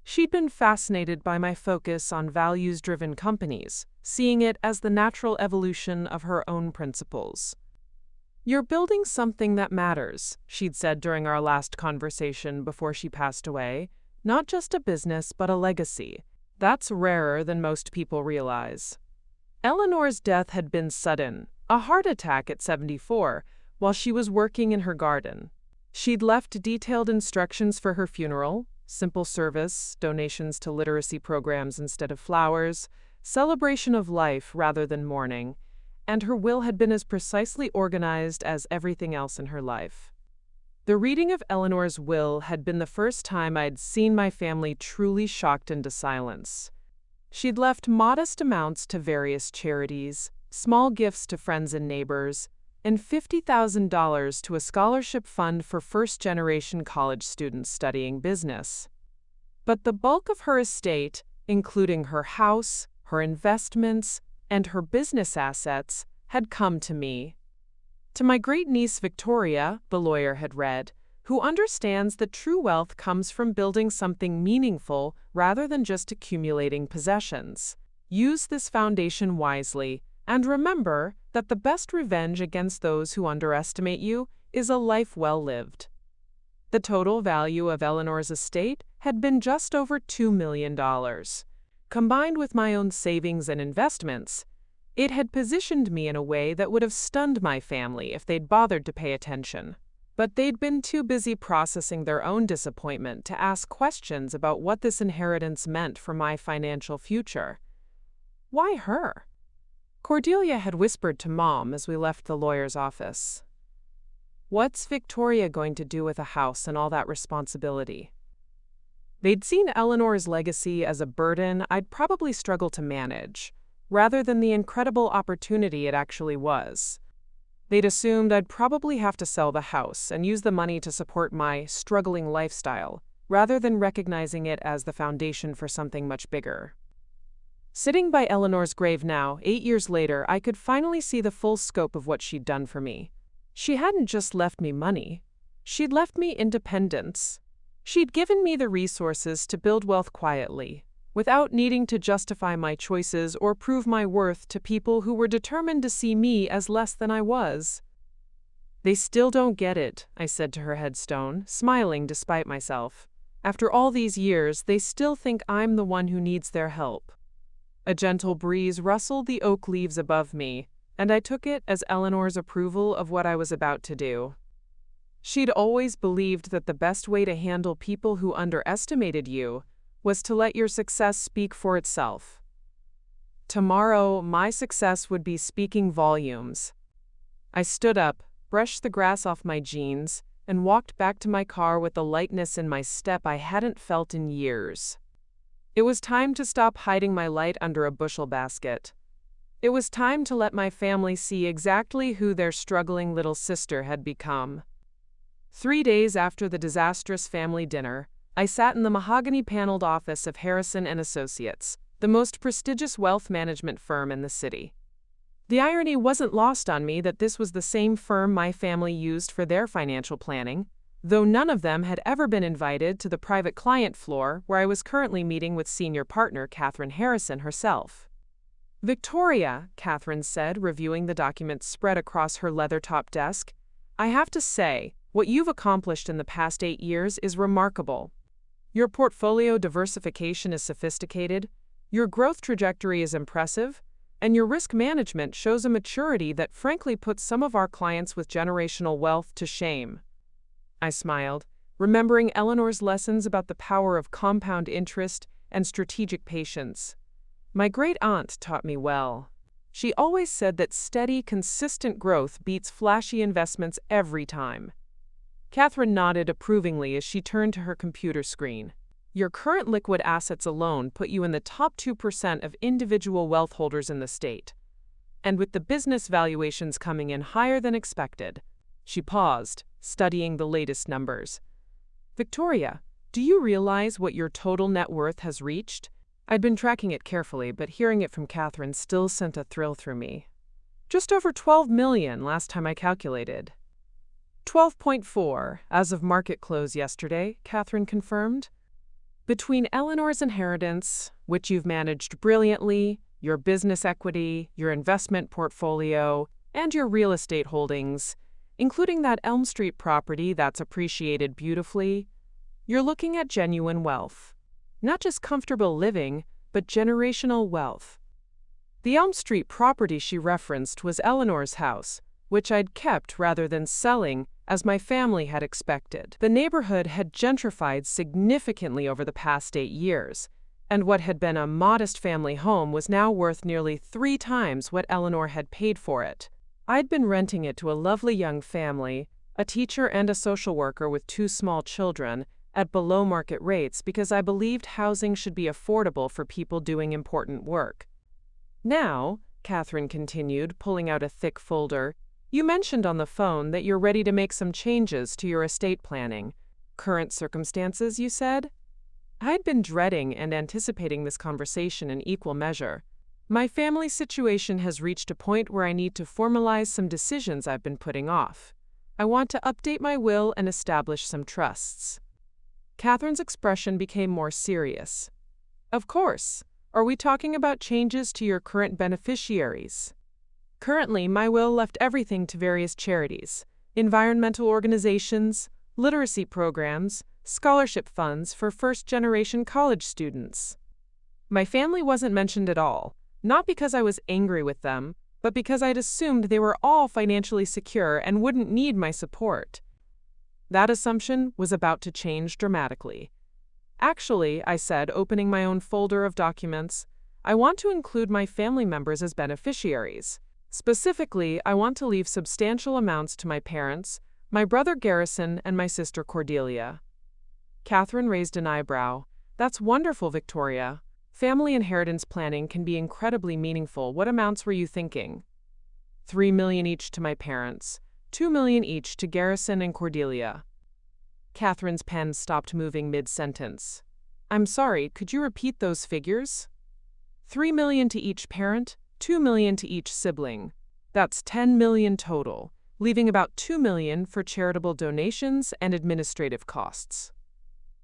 She'd been fascinated by my focus on values-driven companies, seeing it as the natural evolution of her own principles. "You're building something that matters," she'd said during our last conversation before she passed away. "Not just a business, but a legacy. That's rarer than most people realize." Eleanor's death had been sudden, a heart attack at 74, while she was working in her garden. She'd left detailed instructions for her funeral: simple service, donations to literacy programs instead of flowers, celebration of life rather than mourning, and her will had been as precisely organized as everything else in her life. The reading of Eleanor's will had been the first time I'd seen my family truly shocked into silence. She'd left modest amounts to various charities, small gifts to friends and neighbors, and $50,000 to a scholarship fund for first-generation college students studying business. But the bulk of her estate, including her house, her investments, and her business assets, had come to me. To my great-niece Victoria, the lawyer had read, who understands that true wealth comes from building something meaningful rather than just accumulating possessions. Use this foundation wisely, and remember that the best revenge against those who underestimate you is a life well lived. The total value of Eleanor's estate had been just over $2 million. Combined with my own savings and investments, it had positioned me in a way that would have stunned my family if they'd bothered to pay attention. But they'd been too busy processing their own disappointment to ask questions about what this inheritance meant for my financial future. Why her? Cordelia had whispered to Mom as we left the lawyer's office. "What's Victoria going to do with a house and all that responsibility?" They'd seen Eleanor's legacy as a burden I'd probably struggle to manage, rather than the incredible opportunity it actually was. They'd assumed I'd probably have to sell the house and use the money to support my struggling lifestyle, rather than recognizing it as the foundation for something much bigger. Sitting by Eleanor's grave now, 8 years later, I could finally see the full scope of what she'd done for me. She hadn't just left me money. She'd left me independence. She'd given me the resources to build wealth quietly, without needing to justify my choices or prove my worth to people who were determined to see me as less than I was. "They still don't get it," I said to her headstone, smiling despite myself. "After all these years, they still think I'm the one who needs their help." A gentle breeze rustled the oak leaves above me, and I took it as Eleanor's approval of what I was about to do. She'd always believed that the best way to handle people who underestimated you was to let your success speak for itself. Tomorrow, my success would be speaking volumes. I stood up, brushed the grass off my jeans, and walked back to my car with the lightness in my step I hadn't felt in years. It was time to stop hiding my light under a bushel basket. It was time to let my family see exactly who their struggling little sister had become. 3 days after the disastrous family dinner, I sat in the mahogany-paneled office of Harrison & Associates, the most prestigious wealth management firm in the city. The irony wasn't lost on me that this was the same firm my family used for their financial planning, though none of them had ever been invited to the private client floor where I was currently meeting with senior partner Catherine Harrison herself. "Victoria," Catherine said, reviewing the documents spread across her leather-topped desk, "I have to say, what you've accomplished in the past 8 years is remarkable. Your portfolio diversification is sophisticated, your growth trajectory is impressive, and your risk management shows a maturity that frankly puts some of our clients with generational wealth to shame." I smiled, remembering Eleanor's lessons about the power of compound interest and strategic patience. My great-aunt taught me well. She always said that steady, consistent growth beats flashy investments every time. Catherine nodded approvingly as she turned to her computer screen. "Your current liquid assets alone put you in the top 2% of individual wealth holders in the state. And with the business valuations coming in higher than expected." She paused, studying the latest numbers. "Victoria, do you realize what your total net worth has reached?" I'd been tracking it carefully, but hearing it from Catherine still sent a thrill through me. "Just over 12 million last time I calculated." 12.4 as of market close yesterday, Catherine confirmed. Between Eleanor's inheritance, which you've managed brilliantly, your business equity, your investment portfolio, and your real estate holdings, including that Elm Street property that's appreciated beautifully, you're looking at genuine wealth. Not just comfortable living, but generational wealth. The Elm Street property she referenced was Eleanor's house, which I'd kept rather than selling, as my family had expected. The neighborhood had gentrified significantly over the past 8 years, and what had been a modest family home was now worth nearly 3 times what Eleanor had paid for it. I'd been renting it to a lovely young family, a teacher and a social worker with 2 small children, at below-market rates because I believed housing should be affordable for people doing important work. Now, Catherine continued, pulling out a thick folder, you mentioned on the phone that you're ready to make some changes to your estate planning. Current circumstances, you said? I'd been dreading and anticipating this conversation in equal measure. My family situation has reached a point where I need to formalize some decisions I've been putting off. I want to update my will and establish some trusts. Catherine's expression became more serious. Of course. Are we talking about changes to your current beneficiaries? Currently, my will left everything to various charities, environmental organizations, literacy programs, scholarship funds for first-generation college students. My family wasn't mentioned at all, not because I was angry with them, but because I'd assumed they were all financially secure and wouldn't need my support. That assumption was about to change dramatically. Actually, I said, opening my own folder of documents, I want to include my family members as beneficiaries. Specifically, I want to leave substantial amounts to my parents, my brother Garrison, and my sister Cordelia. Catherine raised an eyebrow. That's wonderful, Victoria. Family inheritance planning can be incredibly meaningful. What amounts were you thinking? $3 million each to my parents, $2 million each to Garrison and Cordelia. Catherine's pen stopped moving mid-sentence. I'm sorry, could you repeat those figures? $3 million to each parent, $2 million to each sibling. That's $10 million total, leaving about $2 million for charitable donations and administrative costs.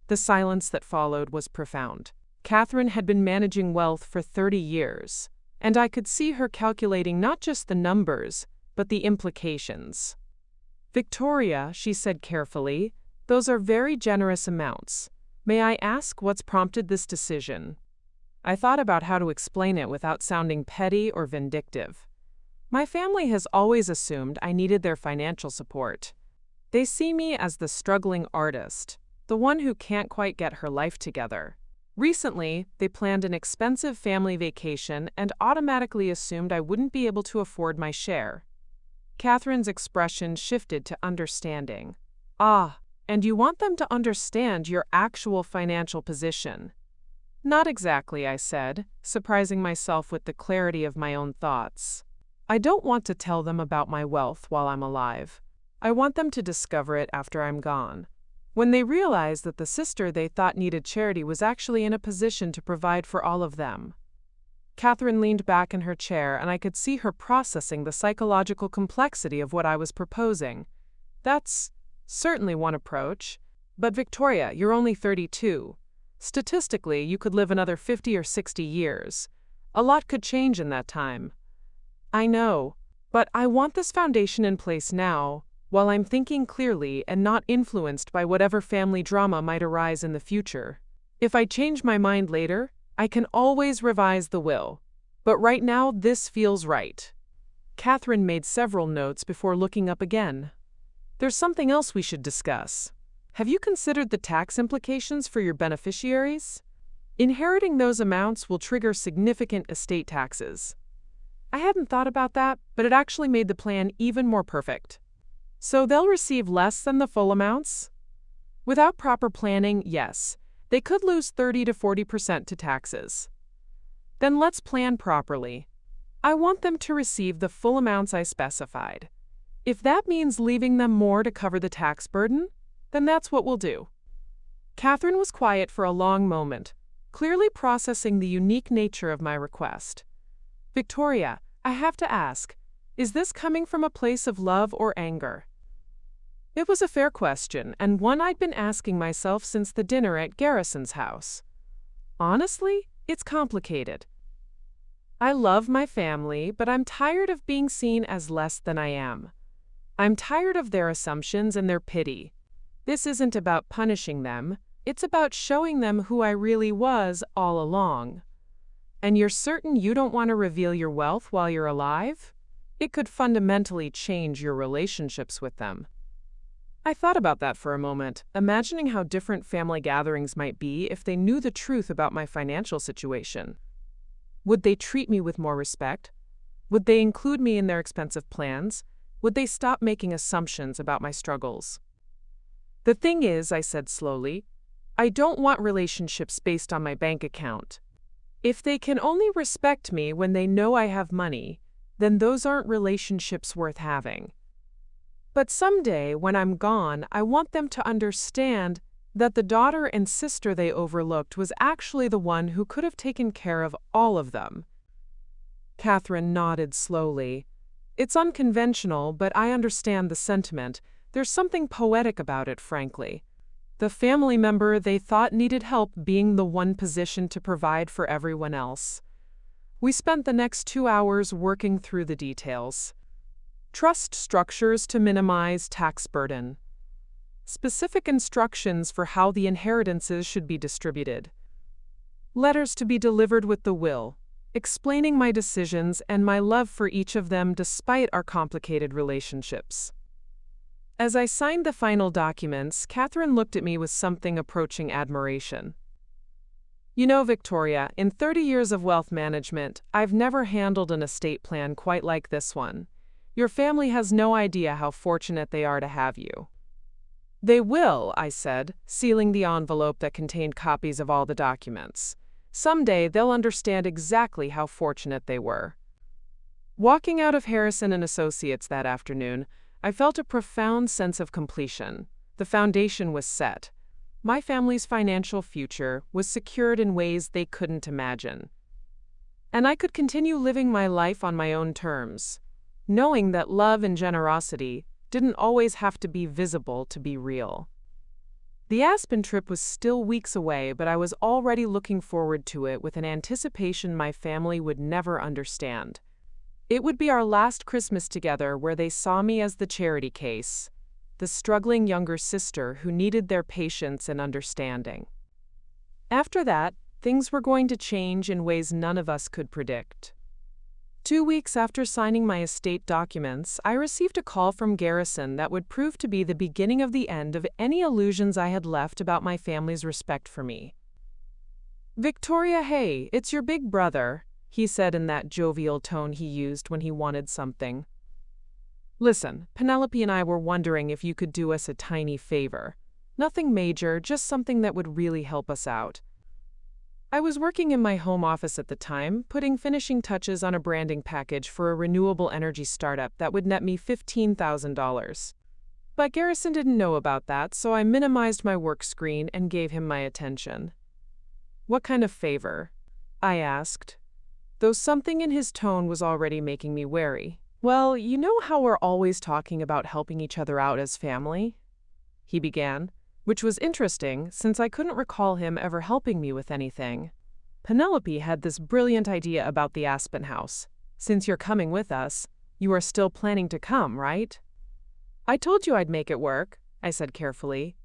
The silence that followed was profound. Catherine had been managing wealth for 30 years, and I could see her calculating not just the numbers, but the implications. Victoria, she said carefully, those are very generous amounts. May I ask what's prompted this decision? I thought about how to explain it without sounding petty or vindictive. My family has always assumed I needed their financial support. They see me as the struggling artist, the one who can't quite get her life together. Recently, they planned an expensive family vacation and automatically assumed I wouldn't be able to afford my share. Catherine's expression shifted to understanding. Ah, and you want them to understand your actual financial position. Not exactly, I said, surprising myself with the clarity of my own thoughts. I don't want to tell them about my wealth while I'm alive. I want them to discover it after I'm gone. When they realize that the sister they thought needed charity was actually in a position to provide for all of them. Catherine leaned back in her chair, and I could see her processing the psychological complexity of what I was proposing. That's certainly one approach. But Victoria, you're only 32. Statistically, you could live another 50 or 60 years. A lot could change in that time. I know, but I want this foundation in place now, while I'm thinking clearly and not influenced by whatever family drama might arise in the future. If I change my mind later, I can always revise the will. But right now, this feels right. Catherine made several notes before looking up again. There's something else we should discuss. Have you considered the tax implications for your beneficiaries? Inheriting those amounts will trigger significant estate taxes. I hadn't thought about that, but it actually made the plan even more perfect. So they'll receive less than the full amounts? Without proper planning, yes, they could lose 30 to 40% to taxes. Then let's plan properly. I want them to receive the full amounts I specified. If that means leaving them more to cover the tax burden, then that's what we'll do. Catherine was quiet for a long moment, clearly processing the unique nature of my request. Victoria, I have to ask, is this coming from a place of love or anger? It was a fair question, and one I'd been asking myself since the dinner at Garrison's house. Honestly, it's complicated. I love my family, but I'm tired of being seen as less than I am. I'm tired of their assumptions and their pity. This isn't about punishing them, it's about showing them who I really was all along. And you're certain you don't want to reveal your wealth while you're alive? It could fundamentally change your relationships with them. I thought about that for a moment, imagining how different family gatherings might be if they knew the truth about my financial situation. Would they treat me with more respect? Would they include me in their expensive plans? Would they stop making assumptions about my struggles? The thing is, I said slowly, I don't want relationships based on my bank account. If they can only respect me when they know I have money, then those aren't relationships worth having. But someday, when I'm gone, I want them to understand that the daughter and sister they overlooked was actually the one who could have taken care of all of them. Catherine nodded slowly. It's unconventional, but I understand the sentiment. There's something poetic about it, frankly. The family member they thought needed help being the one positioned to provide for everyone else. We spent the next 2 hours working through the details. Trust structures to minimize tax burden. Specific instructions for how the inheritances should be distributed. Letters to be delivered with the will, explaining my decisions and my love for each of them despite our complicated relationships. As I signed the final documents, Catherine looked at me with something approaching admiration. You know, Victoria, in 30 years of wealth management, I've never handled an estate plan quite like this one. Your family has no idea how fortunate they are to have you. They will, I said, sealing the envelope that contained copies of all the documents. Someday they'll understand exactly how fortunate they were. Walking out of Harrison and Associates that afternoon, I felt a profound sense of completion. The foundation was set. My family's financial future was secured in ways they couldn't imagine. And I could continue living my life on my own terms, knowing that love and generosity didn't always have to be visible to be real. The Aspen trip was still weeks away, but I was already looking forward to it with an anticipation my family would never understand. It would be our last Christmas together where they saw me as the charity case, the struggling younger sister who needed their patience and understanding. After that, things were going to change in ways none of us could predict. 2 weeks after signing my estate documents, I received a call from Garrison that would prove to be the beginning of the end of any illusions I had left about my family's respect for me. "Victoria, hey, it's your big brother," he said in that jovial tone he used when he wanted something. "Listen, Penelope and I were wondering if you could do us a tiny favor. Nothing major, just something that would really help us out." I was working in my home office at the time, putting finishing touches on a branding package for a renewable energy startup that would net me $15,000. But Garrison didn't know about that, so I minimized my work screen and gave him my attention. "What kind of favor?" I asked, though something in his tone was already making me wary. "Well, you know how we're always talking about helping each other out as family?" he began, which was interesting since I couldn't recall him ever helping me with anything. "Penelope had this brilliant idea about the Aspen house. Since you're coming with us, you are still planning to come, right?" "I told you I'd make it work," I said carefully.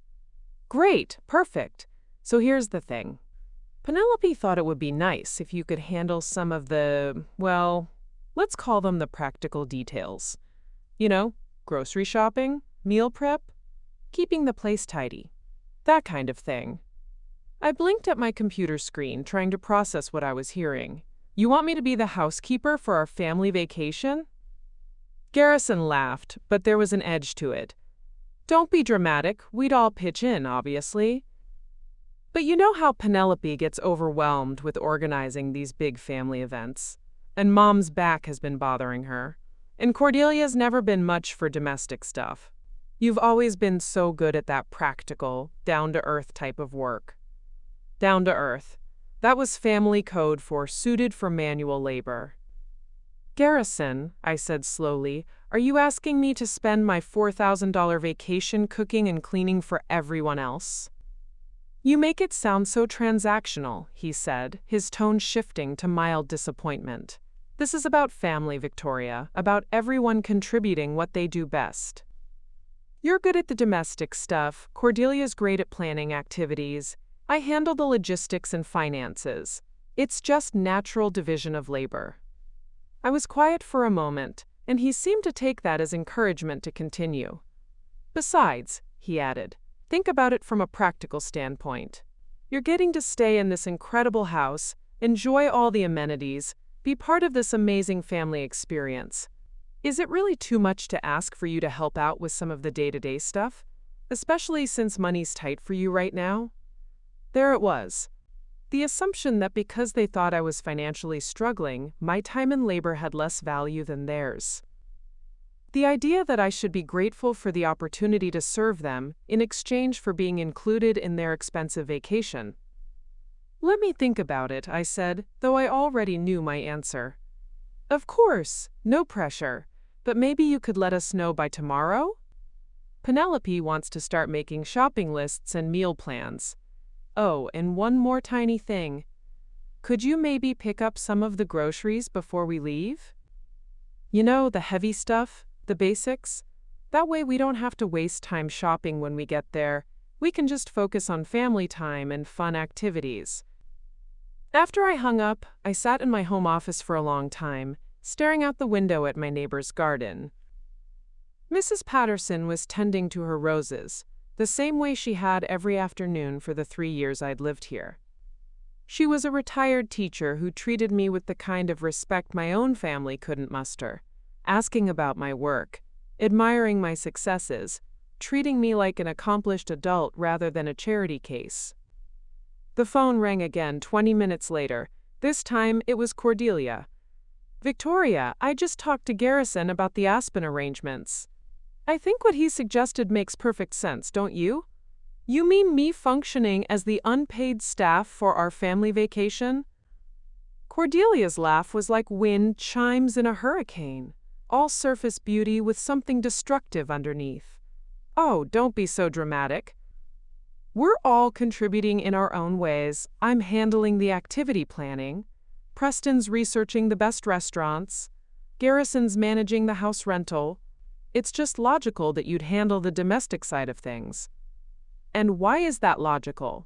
"Great, perfect. So here's the thing. Penelope thought it would be nice if you could handle some of the, well, let's call them the practical details. You know, grocery shopping, meal prep, keeping the place tidy. That kind of thing." I blinked at my computer screen, trying to process what I was hearing. "You want me to be the housekeeper for our family vacation?" Garrison laughed, but there was an edge to it. "Don't be dramatic. We'd all pitch in, obviously. But you know how Penelope gets overwhelmed with organizing these big family events. And Mom's back has been bothering her. And Cordelia's never been much for domestic stuff. You've always been so good at that practical, down-to-earth type of work." Down to earth. That was family code for suited for manual labor. Garrison, I said slowly, are you asking me to spend my $4,000 vacation cooking and cleaning for everyone else? You make it sound so transactional, he said, his tone shifting to mild disappointment. This is about family, Victoria, about everyone contributing what they do best. You're good at the domestic stuff, Cordelia's great at planning activities. I handle the logistics and finances. It's just natural division of labor. I was quiet for a moment, and he seemed to take that as encouragement to continue. Besides, he added, think about it from a practical standpoint. You're getting to stay in this incredible house, enjoy all the amenities, be part of this amazing family experience. Is it really too much to ask for you to help out with some of the day-to-day stuff, especially since money's tight for you right now? There it was. The assumption that because they thought I was financially struggling, my time and labor had less value than theirs. The idea that I should be grateful for the opportunity to serve them in exchange for being included in their expensive vacation. Let me think about it, I said, though I already knew my answer. Of course, no pressure, but maybe you could let us know by tomorrow? Penelope wants to start making shopping lists and meal plans. Oh, and one more tiny thing. Could you maybe pick up some of the groceries before we leave? You know, the heavy stuff, the basics? That way we don't have to waste time shopping when we get there. We can just focus on family time and fun activities. After I hung up, I sat in my home office for a long time, staring out the window at my neighbor's garden. Mrs. Patterson was tending to her roses, the same way she had every afternoon for the 3 years I'd lived here. She was a retired teacher who treated me with the kind of respect my own family couldn't muster, asking about my work, admiring my successes, treating me like an accomplished adult rather than a charity case. The phone rang again 20 minutes later. This time it was Cordelia. Victoria, I just talked to Garrison about the Aspen arrangements. I think what he suggested makes perfect sense, don't you? You mean me functioning as the unpaid staff for our family vacation? Cordelia's laugh was like wind chimes in a hurricane, all surface beauty with something destructive underneath. Oh, don't be so dramatic. We're all contributing in our own ways. I'm handling the activity planning. Preston's researching the best restaurants. Garrison's managing the house rental. It's just logical that you'd handle the domestic side of things. And why is that logical?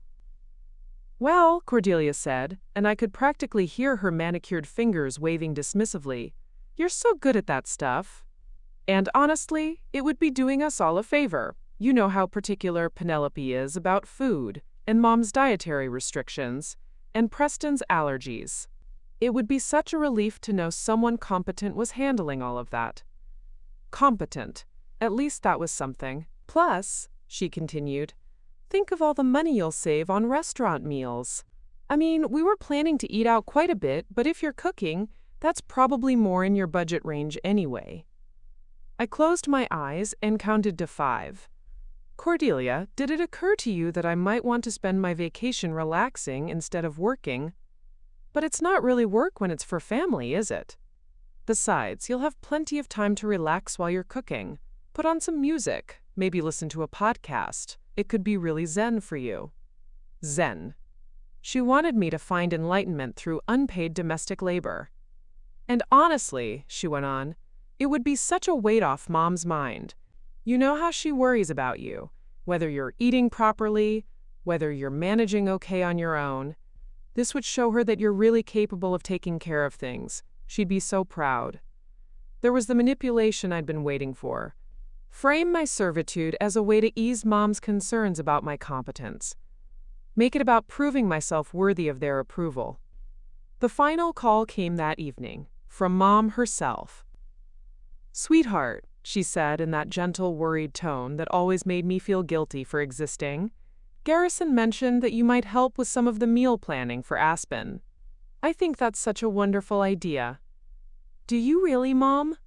Well, Cordelia said, and I could practically hear her manicured fingers waving dismissively, you're so good at that stuff. And honestly, it would be doing us all a favor. You know how particular Penelope is about food, and Mom's dietary restrictions, and Preston's allergies. It would be such a relief to know someone competent was handling all of that. Competent. At least that was something. Plus, she continued, think of all the money you'll save on restaurant meals. I mean, we were planning to eat out quite a bit, but if you're cooking, that's probably more in your budget range anyway. I closed my eyes and counted to 5. Cordelia, did it occur to you that I might want to spend my vacation relaxing instead of working? But it's not really work when it's for family, is it? Besides, you'll have plenty of time to relax while you're cooking. Put on some music, maybe listen to a podcast. It could be really zen for you. Zen. She wanted me to find enlightenment through unpaid domestic labor. And honestly, she went on, it would be such a weight off Mom's mind. You know how she worries about you, whether you're eating properly, whether you're managing okay on your own. This would show her that you're really capable of taking care of things. She'd be so proud. There was the manipulation I'd been waiting for. Frame my servitude as a way to ease Mom's concerns about my competence. Make it about proving myself worthy of their approval. The final call came that evening, from Mom herself. Sweetheart, she said in that gentle, worried tone that always made me feel guilty for existing, Garrison mentioned that you might help with some of the meal planning for Aspen. I think that's such a wonderful idea. Do you really, Mom?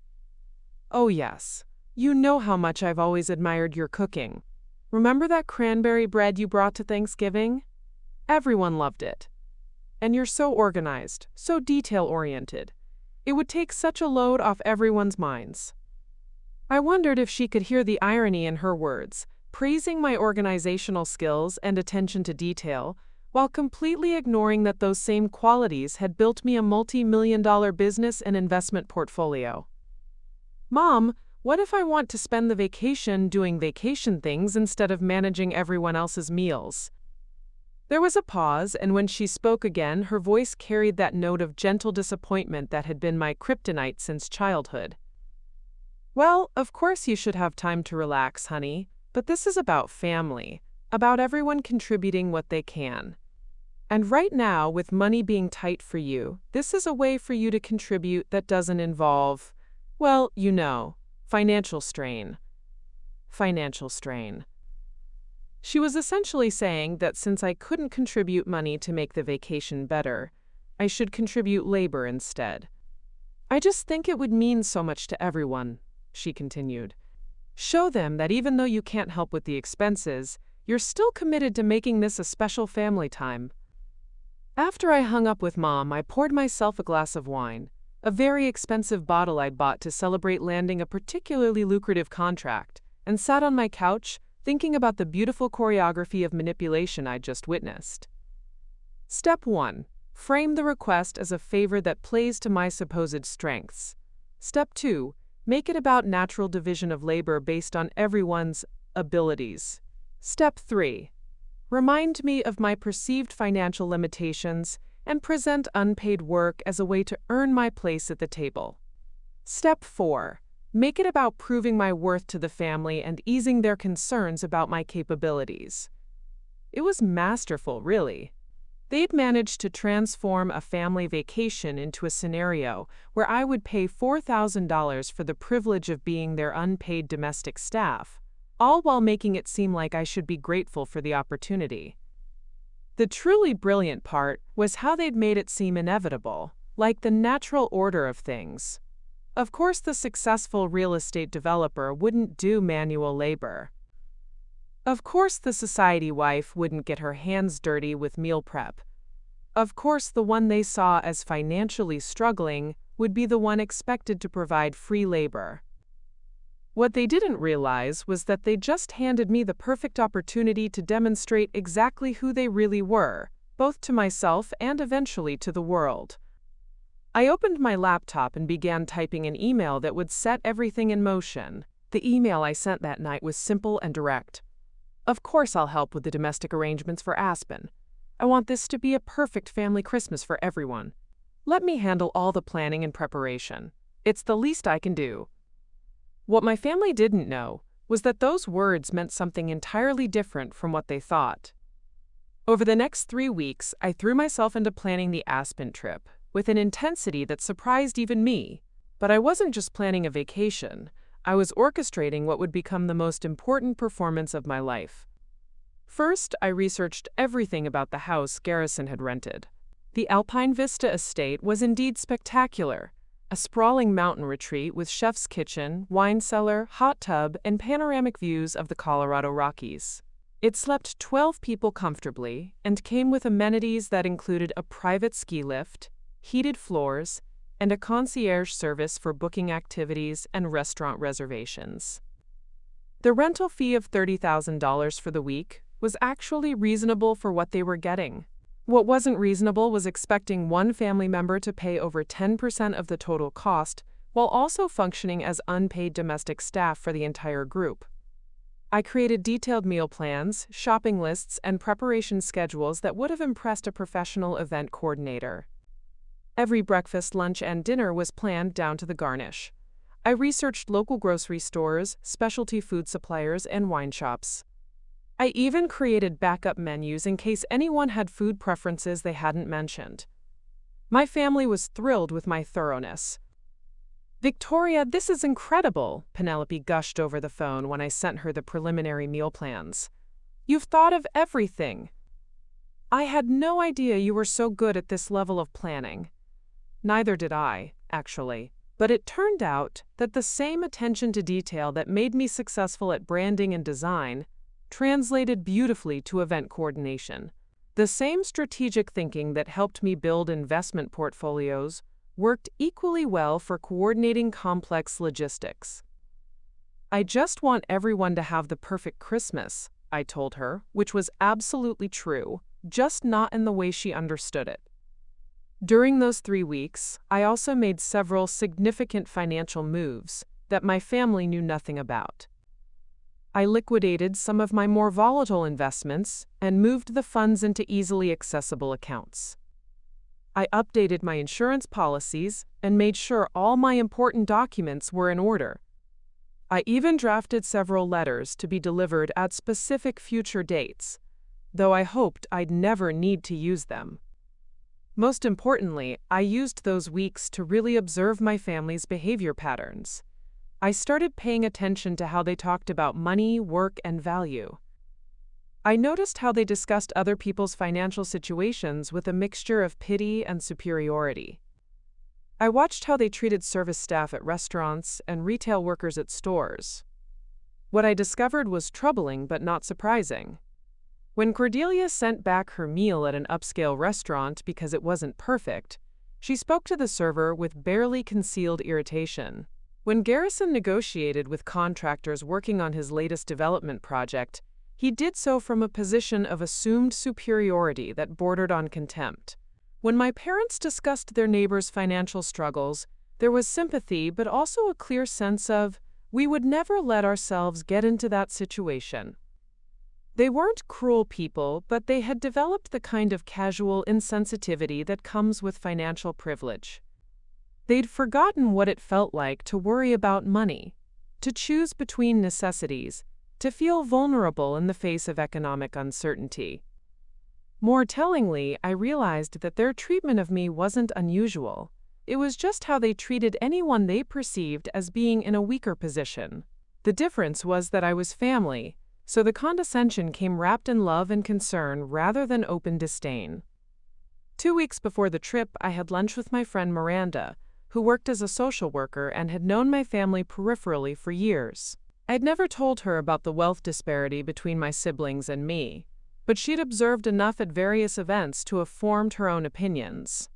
Oh, yes. You know how much I've always admired your cooking. Remember that cranberry bread you brought to Thanksgiving? Everyone loved it. And you're so organized, so detail-oriented. It would take such a load off everyone's minds. I wondered if she could hear the irony in her words, praising my organizational skills and attention to detail, while completely ignoring that those same qualities had built me a multi-million-dollar business and investment portfolio. Mom, what if I want to spend the vacation doing vacation things instead of managing everyone else's meals? There was a pause, and when she spoke again, her voice carried that note of gentle disappointment that had been my kryptonite since childhood. Well, of course you should have time to relax, honey, but this is about family, about everyone contributing what they can. And right now, with money being tight for you, this is a way for you to contribute that doesn't involve, well, you know, financial strain. Financial strain. She was essentially saying that since I couldn't contribute money to make the vacation better, I should contribute labor instead. I just think it would mean so much to everyone, she continued. Show them that even though you can't help with the expenses, you're still committed to making this a special family time. After I hung up with Mom, I poured myself a glass of wine, a very expensive bottle I'd bought to celebrate landing a particularly lucrative contract, and sat on my couch, thinking about the beautiful choreography of manipulation I'd just witnessed. Step 1. Frame the request as a favor that plays to my supposed strengths. Step 2. Make it about natural division of labor based on everyone's abilities. Step 3. Remind me of my perceived financial limitations and present unpaid work as a way to earn my place at the table. Step 4. Make it about proving my worth to the family and easing their concerns about my capabilities. It was masterful, really. They'd managed to transform a family vacation into a scenario where I would pay $4,000 for the privilege of being their unpaid domestic staff, all while making it seem like I should be grateful for the opportunity. The truly brilliant part was how they'd made it seem inevitable, like the natural order of things. Of course, the successful real estate developer wouldn't do manual labor. Of course, the society wife wouldn't get her hands dirty with meal prep. Of course, the one they saw as financially struggling would be the one expected to provide free labor. What they didn't realize was that they just handed me the perfect opportunity to demonstrate exactly who they really were, both to myself and eventually to the world. I opened my laptop and began typing an email that would set everything in motion. The email I sent that night was simple and direct. Of course I'll help with the domestic arrangements for Aspen. I want this to be a perfect family Christmas for everyone. Let me handle all the planning and preparation. It's the least I can do. What my family didn't know was that those words meant something entirely different from what they thought. Over the next 3 weeks, I threw myself into planning the Aspen trip, with an intensity that surprised even me. But I wasn't just planning a vacation. I was orchestrating what would become the most important performance of my life. First, I researched everything about the house Garrison had rented. The Alpine Vista estate was indeed spectacular, a sprawling mountain retreat with chef's kitchen, wine cellar, hot tub, and panoramic views of the Colorado Rockies. It slept 12 people comfortably and came with amenities that included a private ski lift, heated floors, and a concierge service for booking activities and restaurant reservations. The rental fee of $30,000 for the week was actually reasonable for what they were getting. What wasn't reasonable was expecting one family member to pay over 10% of the total cost while also functioning as unpaid domestic staff for the entire group. I created detailed meal plans, shopping lists, and preparation schedules that would have impressed a professional event coordinator. Every breakfast, lunch, and dinner was planned down to the garnish. I researched local grocery stores, specialty food suppliers, and wine shops. I even created backup menus in case anyone had food preferences they hadn't mentioned. My family was thrilled with my thoroughness. "Victoria, this is incredible," Penelope gushed over the phone when I sent her the preliminary meal plans. "You've thought of everything." "I had no idea you were so good at this level of planning." Neither did I, actually. But it turned out that the same attention to detail that made me successful at branding and design translated beautifully to event coordination. The same strategic thinking that helped me build investment portfolios worked equally well for coordinating complex logistics. "I just want everyone to have the perfect Christmas," I told her, which was absolutely true, just not in the way she understood it. During those 3 weeks, I also made several significant financial moves that my family knew nothing about. I liquidated some of my more volatile investments and moved the funds into easily accessible accounts. I updated my insurance policies and made sure all my important documents were in order. I even drafted several letters to be delivered at specific future dates, though I hoped I'd never need to use them. Most importantly, I used those weeks to really observe my family's behavior patterns. I started paying attention to how they talked about money, work, and value. I noticed how they discussed other people's financial situations with a mixture of pity and superiority. I watched how they treated service staff at restaurants and retail workers at stores. What I discovered was troubling but not surprising. When Cordelia sent back her meal at an upscale restaurant because it wasn't perfect, she spoke to the server with barely concealed irritation. When Garrison negotiated with contractors working on his latest development project, he did so from a position of assumed superiority that bordered on contempt. When my parents discussed their neighbors' financial struggles, there was sympathy but also a clear sense of, we would never let ourselves get into that situation. They weren't cruel people, but they had developed the kind of casual insensitivity that comes with financial privilege. They'd forgotten what it felt like to worry about money, to choose between necessities, to feel vulnerable in the face of economic uncertainty. More tellingly, I realized that their treatment of me wasn't unusual. It was just how they treated anyone they perceived as being in a weaker position. The difference was that I was family, so the condescension came wrapped in love and concern rather than open disdain. 2 weeks before the trip, I had lunch with my friend Miranda, who worked as a social worker and had known my family peripherally for years. I'd never told her about the wealth disparity between my siblings and me, but she'd observed enough at various events to have formed her own opinions.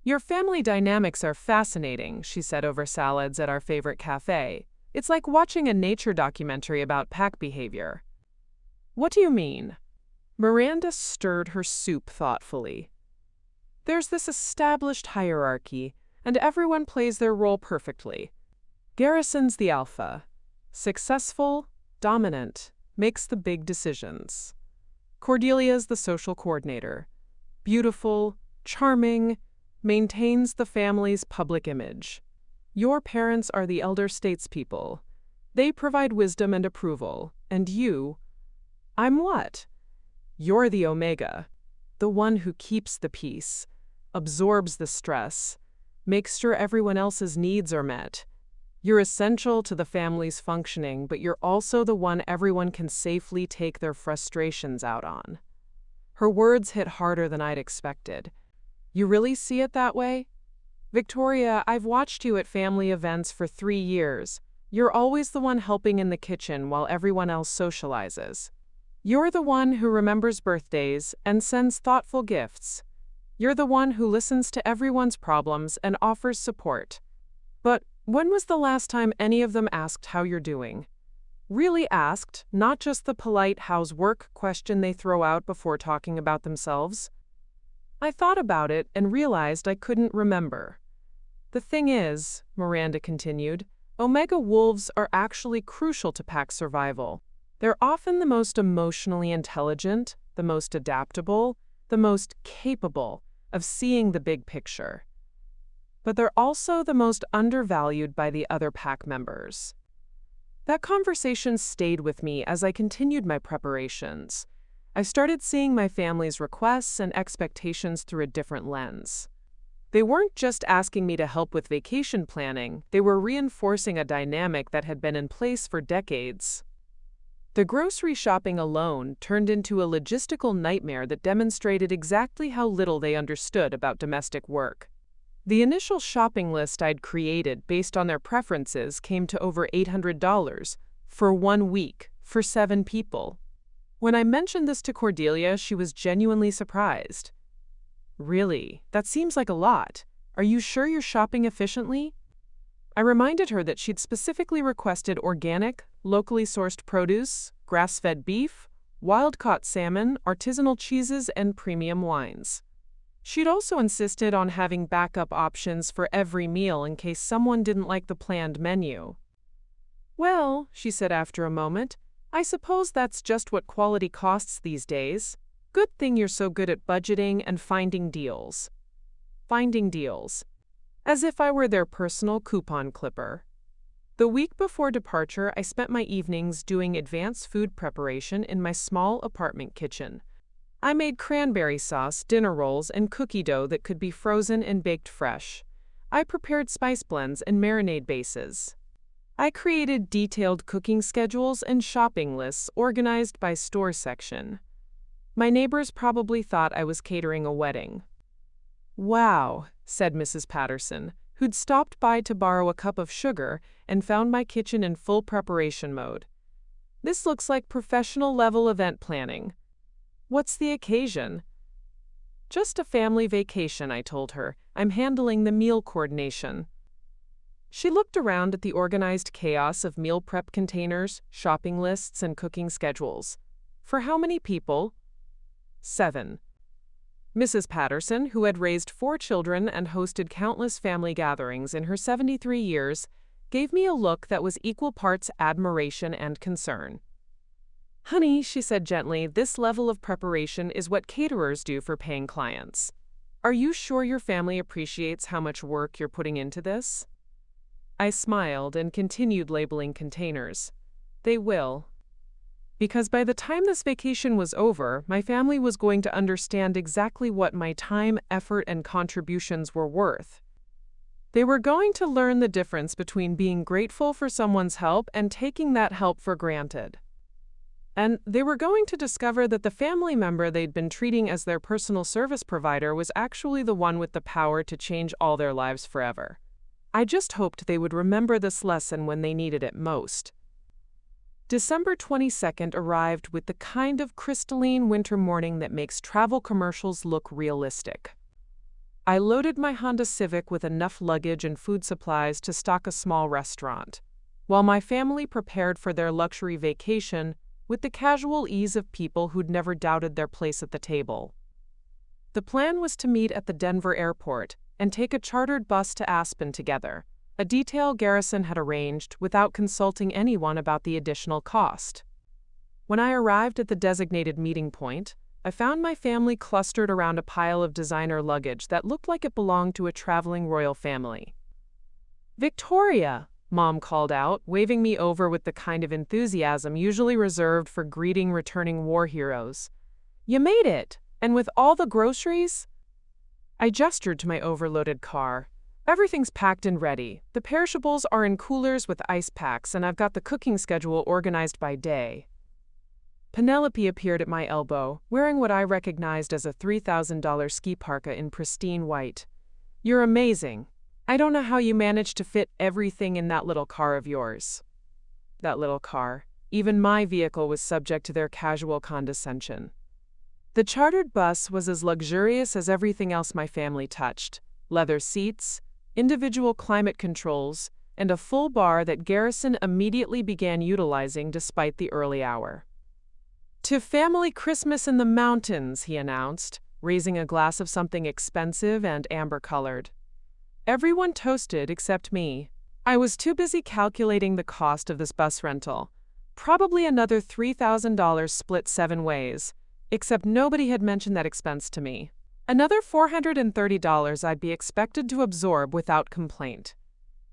"Your family dynamics are fascinating," she said over salads at our favorite cafe. "It's like watching a nature documentary about pack behavior." "What do you mean?" Miranda stirred her soup thoughtfully. "There's this established hierarchy, and everyone plays their role perfectly. Garrison's the alpha. Successful, dominant, makes the big decisions. Cordelia's the social coordinator. Beautiful, charming, maintains the family's public image. Your parents are the elder statespeople. They provide wisdom and approval. And you, I'm what? You're the omega, the one who keeps the peace, absorbs the stress, makes sure everyone else's needs are met. You're essential to the family's functioning, but you're also the one everyone can safely take their frustrations out on." Her words hit harder than I'd expected. "You really see it that way? Victoria, I've watched you at family events for 3 years. You're always the one helping in the kitchen while everyone else socializes. You're the one who remembers birthdays and sends thoughtful gifts. You're the one who listens to everyone's problems and offers support. But when was the last time any of them asked how you're doing? Really asked, not just the polite "how's work" question they throw out before talking about themselves?" I thought about it and realized I couldn't remember. "The thing is," Miranda continued, "Omega wolves are actually crucial to pack survival. They're often the most emotionally intelligent, the most adaptable, the most capable of seeing the big picture. But they're also the most undervalued by the other pack members." That conversation stayed with me as I continued my preparations. I started seeing my family's requests and expectations through a different lens. They weren't just asking me to help with vacation planning, they were reinforcing a dynamic that had been in place for decades. The grocery shopping alone turned into a logistical nightmare that demonstrated exactly how little they understood about domestic work. The initial shopping list I'd created based on their preferences came to over $800 for 1 week for 7 people. When I mentioned this to Cordelia, she was genuinely surprised. "Really? That seems like a lot. Are you sure you're shopping efficiently? I reminded her that she'd specifically requested organic, locally sourced produce, grass-fed beef, wild-caught salmon, artisanal cheeses, and premium wines. She'd also insisted on having backup options for every meal in case someone didn't like the planned menu. Well, she said after a moment, I suppose that's just what quality costs these days. Good thing you're so good at budgeting and finding deals. Finding deals. As if I were their personal coupon clipper. The week before departure, I spent my evenings doing advanced food preparation in my small apartment kitchen. I made cranberry sauce, dinner rolls, and cookie dough that could be frozen and baked fresh. I prepared spice blends and marinade bases. I created detailed cooking schedules and shopping lists organized by store section. My neighbors probably thought I was catering a wedding. Wow, said Mrs. Patterson, who'd stopped by to borrow a cup of sugar and found my kitchen in full preparation mode. This looks like professional-level event planning. What's the occasion? Just a family vacation, I told her. I'm handling the meal coordination. She looked around at the organized chaos of meal prep containers, shopping lists, and cooking schedules. For how many people? 7. Mrs. Patterson, who had raised 4 children and hosted countless family gatherings in her 73 years, gave me a look that was equal parts admiration and concern. Honey, she said gently, this level of preparation is what caterers do for paying clients. Are you sure your family appreciates how much work you're putting into this? I smiled and continued labeling containers. They will. Because by the time this vacation was over, my family was going to understand exactly what my time, effort, and contributions were worth. They were going to learn the difference between being grateful for someone's help and taking that help for granted. And they were going to discover that the family member they'd been treating as their personal service provider was actually the one with the power to change all their lives forever. I just hoped they would remember this lesson when they needed it most. December 22nd arrived with the kind of crystalline winter morning that makes travel commercials look realistic. I loaded my Honda Civic with enough luggage and food supplies to stock a small restaurant, while my family prepared for their luxury vacation with the casual ease of people who'd never doubted their place at the table. The plan was to meet at the Denver airport and take a chartered bus to Aspen together, a detail Garrison had arranged without consulting anyone about the additional cost. When I arrived at the designated meeting point, I found my family clustered around a pile of designer luggage that looked like it belonged to a traveling royal family. Victoria, Mom called out, waving me over with the kind of enthusiasm usually reserved for greeting returning war heroes. You made it! And with all the groceries? I gestured to my overloaded car. Everything's packed and ready. The perishables are in coolers with ice packs, and I've got the cooking schedule organized by day. Penelope appeared at my elbow, wearing what I recognized as a $3,000 ski parka in pristine white. You're amazing. I don't know how you managed to fit everything in that little car of yours. That little car. Even my vehicle was subject to their casual condescension. The chartered bus was as luxurious as everything else my family touched. Leather seats, individual climate controls, and a full bar that Garrison immediately began utilizing despite the early hour. To family Christmas in the mountains, he announced, raising a glass of something expensive and amber-colored. Everyone toasted except me. I was too busy calculating the cost of this bus rental. Probably another $3,000 split 7 ways, except nobody had mentioned that expense to me. Another $430 I'd be expected to absorb without complaint.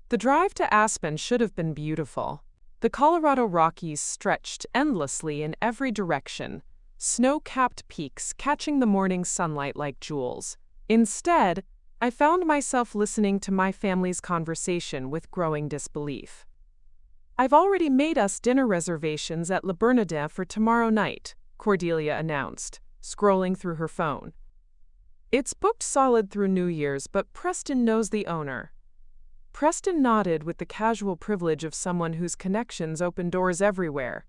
The drive to Aspen should have been beautiful. The Colorado Rockies stretched endlessly in every direction, snow-capped peaks catching the morning sunlight like jewels. Instead, I found myself listening to my family's conversation with growing disbelief. I've already made us dinner reservations at Le Bernardin for tomorrow night, Cordelia announced, scrolling through her phone. It's booked solid through New Year's, but Preston knows the owner. Preston nodded with the casual privilege of someone whose connections open doors everywhere.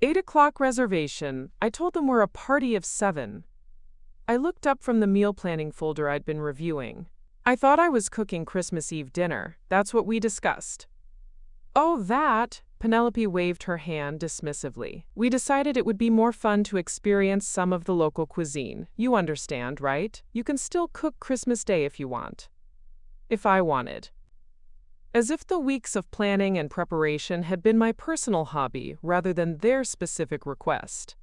8 o'clock reservation. I told them we're a party of 7. I looked up from the meal planning folder I'd been reviewing. I thought I was cooking Christmas Eve dinner. That's what we discussed. Oh, that? Penelope waved her hand dismissively. We decided it would be more fun to experience some of the local cuisine. You understand, right? You can still cook Christmas Day if you want. If I wanted. As if the weeks of planning and preparation had been my personal hobby rather than their specific request.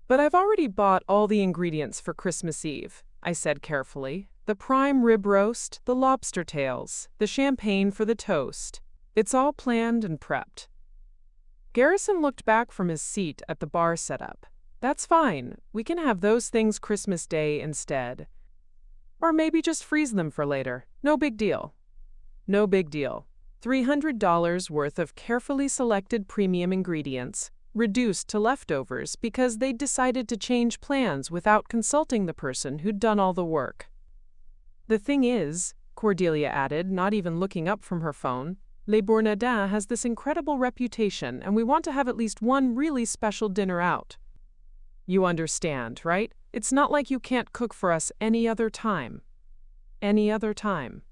But I've already bought all the ingredients for Christmas Eve, I said carefully. The prime rib roast, the lobster tails, the champagne for the toast. It's all planned and prepped. Garrison looked back from his seat at the bar setup. That's fine. We can have those things Christmas Day instead. Or maybe just freeze them for later. No big deal. No big deal. $300 worth of carefully selected premium ingredients, reduced to leftovers because they'd decided to change plans without consulting the person who'd done all the work. The thing is, Cordelia added, not even looking up from her phone, Les Bournadins has this incredible reputation, and we want to have at least one really special dinner out. You understand, right? It's not like you can't cook for us any other time. Any other time.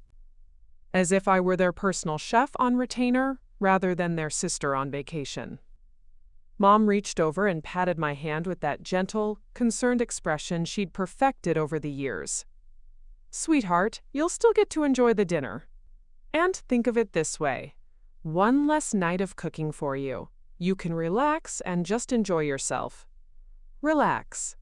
As if I were their personal chef on retainer, rather than their sister on vacation. Mom reached over and patted my hand with that gentle, concerned expression she'd perfected over the years. Sweetheart, you'll still get to enjoy the dinner. And think of it this way. One less night of cooking for you. You can relax and just enjoy yourself. Relax.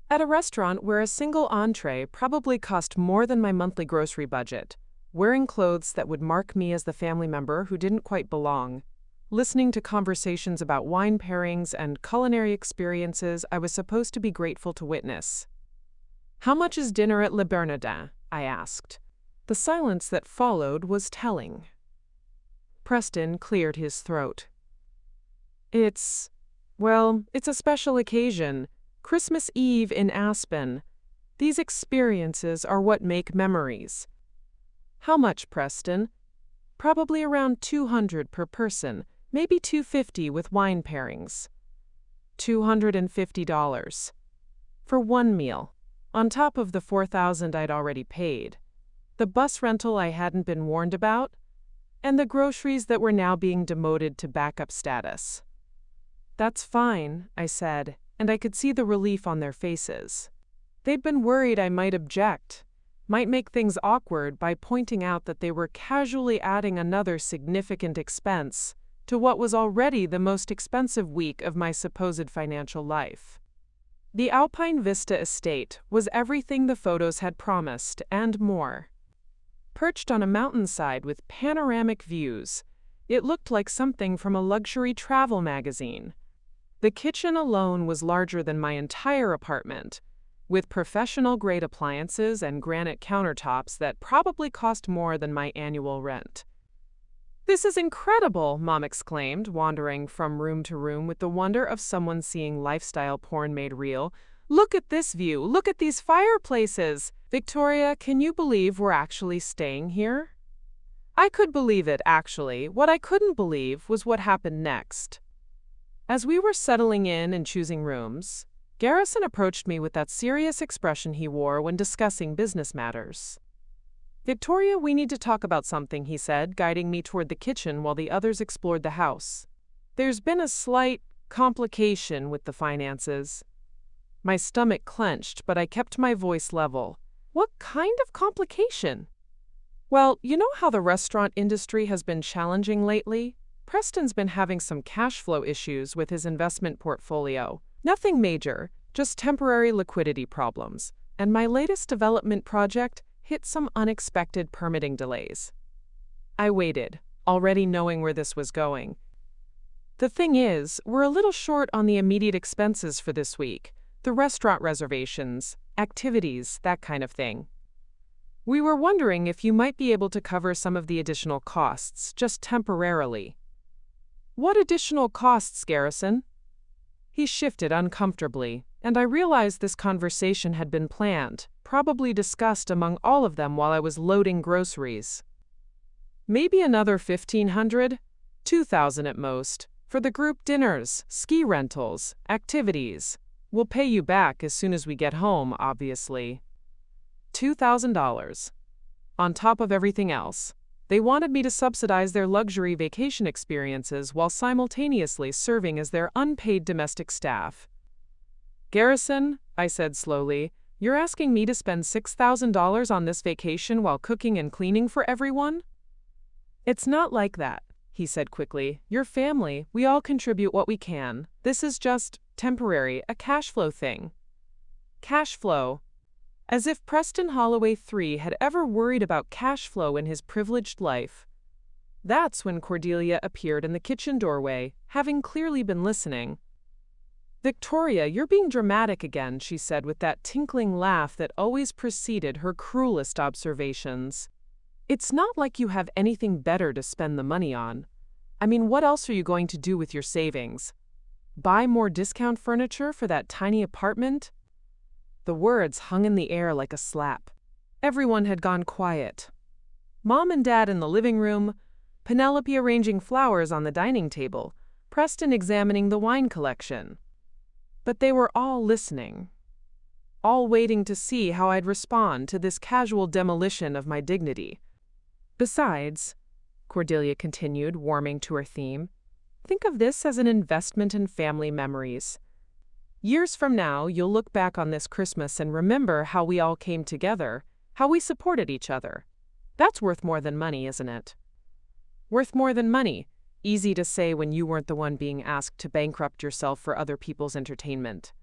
At a restaurant where a single entree probably cost more than my monthly grocery budget, wearing clothes that would mark me as the family member who didn't quite belong, listening to conversations about wine pairings and culinary experiences I was supposed to be grateful to witness. How much is dinner at Le Bernardin? I asked. The silence that followed was telling. Preston cleared his throat. It's a special occasion. Christmas Eve in Aspen. These experiences are what make memories. How much, Preston? Probably around $200 per person, maybe $250 with wine pairings. $250. For one meal, on top of the $4,000 I'd already paid. The bus rental I hadn't been warned about, and the groceries that were now being demoted to backup status. That's fine, I said, and I could see the relief on their faces. They'd been worried I might object, might make things awkward by pointing out that they were casually adding another significant expense to what was already the most expensive week of my supposed financial life. The Alpine Vista estate was everything the photos had promised and more. Perched on a mountainside with panoramic views, it looked like something from a luxury travel magazine. The kitchen alone was larger than my entire apartment, with professional-grade appliances and granite countertops that probably cost more than my annual rent. This is incredible, Mom exclaimed, wandering from room to room with the wonder of someone seeing lifestyle porn made real. Look at this view, look at these fireplaces. Victoria, can you believe we're actually staying here? I could believe it, actually. What I couldn't believe was what happened next. As we were settling in and choosing rooms, Garrison approached me with that serious expression he wore when discussing business matters. Victoria, we need to talk about something, he said, guiding me toward the kitchen while the others explored the house. There's been a slight complication with the finances. My stomach clenched, but I kept my voice level. What kind of complication? Well, you know how the restaurant industry has been challenging lately? Preston's been having some cash flow issues with his investment portfolio. Nothing major, just temporary liquidity problems. And my latest development project hit some unexpected permitting delays. I waited, already knowing where this was going. The thing is, we're a little short on the immediate expenses for this week. The restaurant reservations, activities, that kind of thing. We were wondering if you might be able to cover some of the additional costs, just temporarily. What additional costs, Garrison? He shifted uncomfortably, and I realized this conversation had been planned, probably discussed among all of them while I was loading groceries. Maybe another $1,500? $2,000 at most, for the group dinners, ski rentals, activities. We'll pay you back as soon as we get home, obviously. $2,000. on top of everything else. They wanted me to subsidize their luxury vacation experiences while simultaneously serving as their unpaid domestic staff. "Garrison," I said slowly, "you're asking me to spend $6,000 on this vacation while cooking and cleaning for everyone?" "It's not like that," he said quickly. "Your family, we all contribute what we can. This is just temporary, a cash flow thing." Cash flow. As if Preston Holloway III had ever worried about cash flow in his privileged life. That's when Cordelia appeared in the kitchen doorway, having clearly been listening. "Victoria, you're being dramatic again," she said with that tinkling laugh that always preceded her cruelest observations. "It's not like you have anything better to spend the money on. I mean, what else are you going to do with your savings? Buy more discount furniture for that tiny apartment?" The words hung in the air like a slap. Everyone had gone quiet. Mom and Dad in the living room, Penelope arranging flowers on the dining table, Preston examining the wine collection. But they were all listening, all waiting to see how I'd respond to this casual demolition of my dignity. "Besides," Cordelia continued, warming to her theme, "think of this as an investment in family memories. Years from now, you'll look back on this Christmas and remember how we all came together, how we supported each other. That's worth more than money, isn't it?" Worth more than money. Easy to say when you weren't the one being asked to bankrupt yourself for other people's entertainment.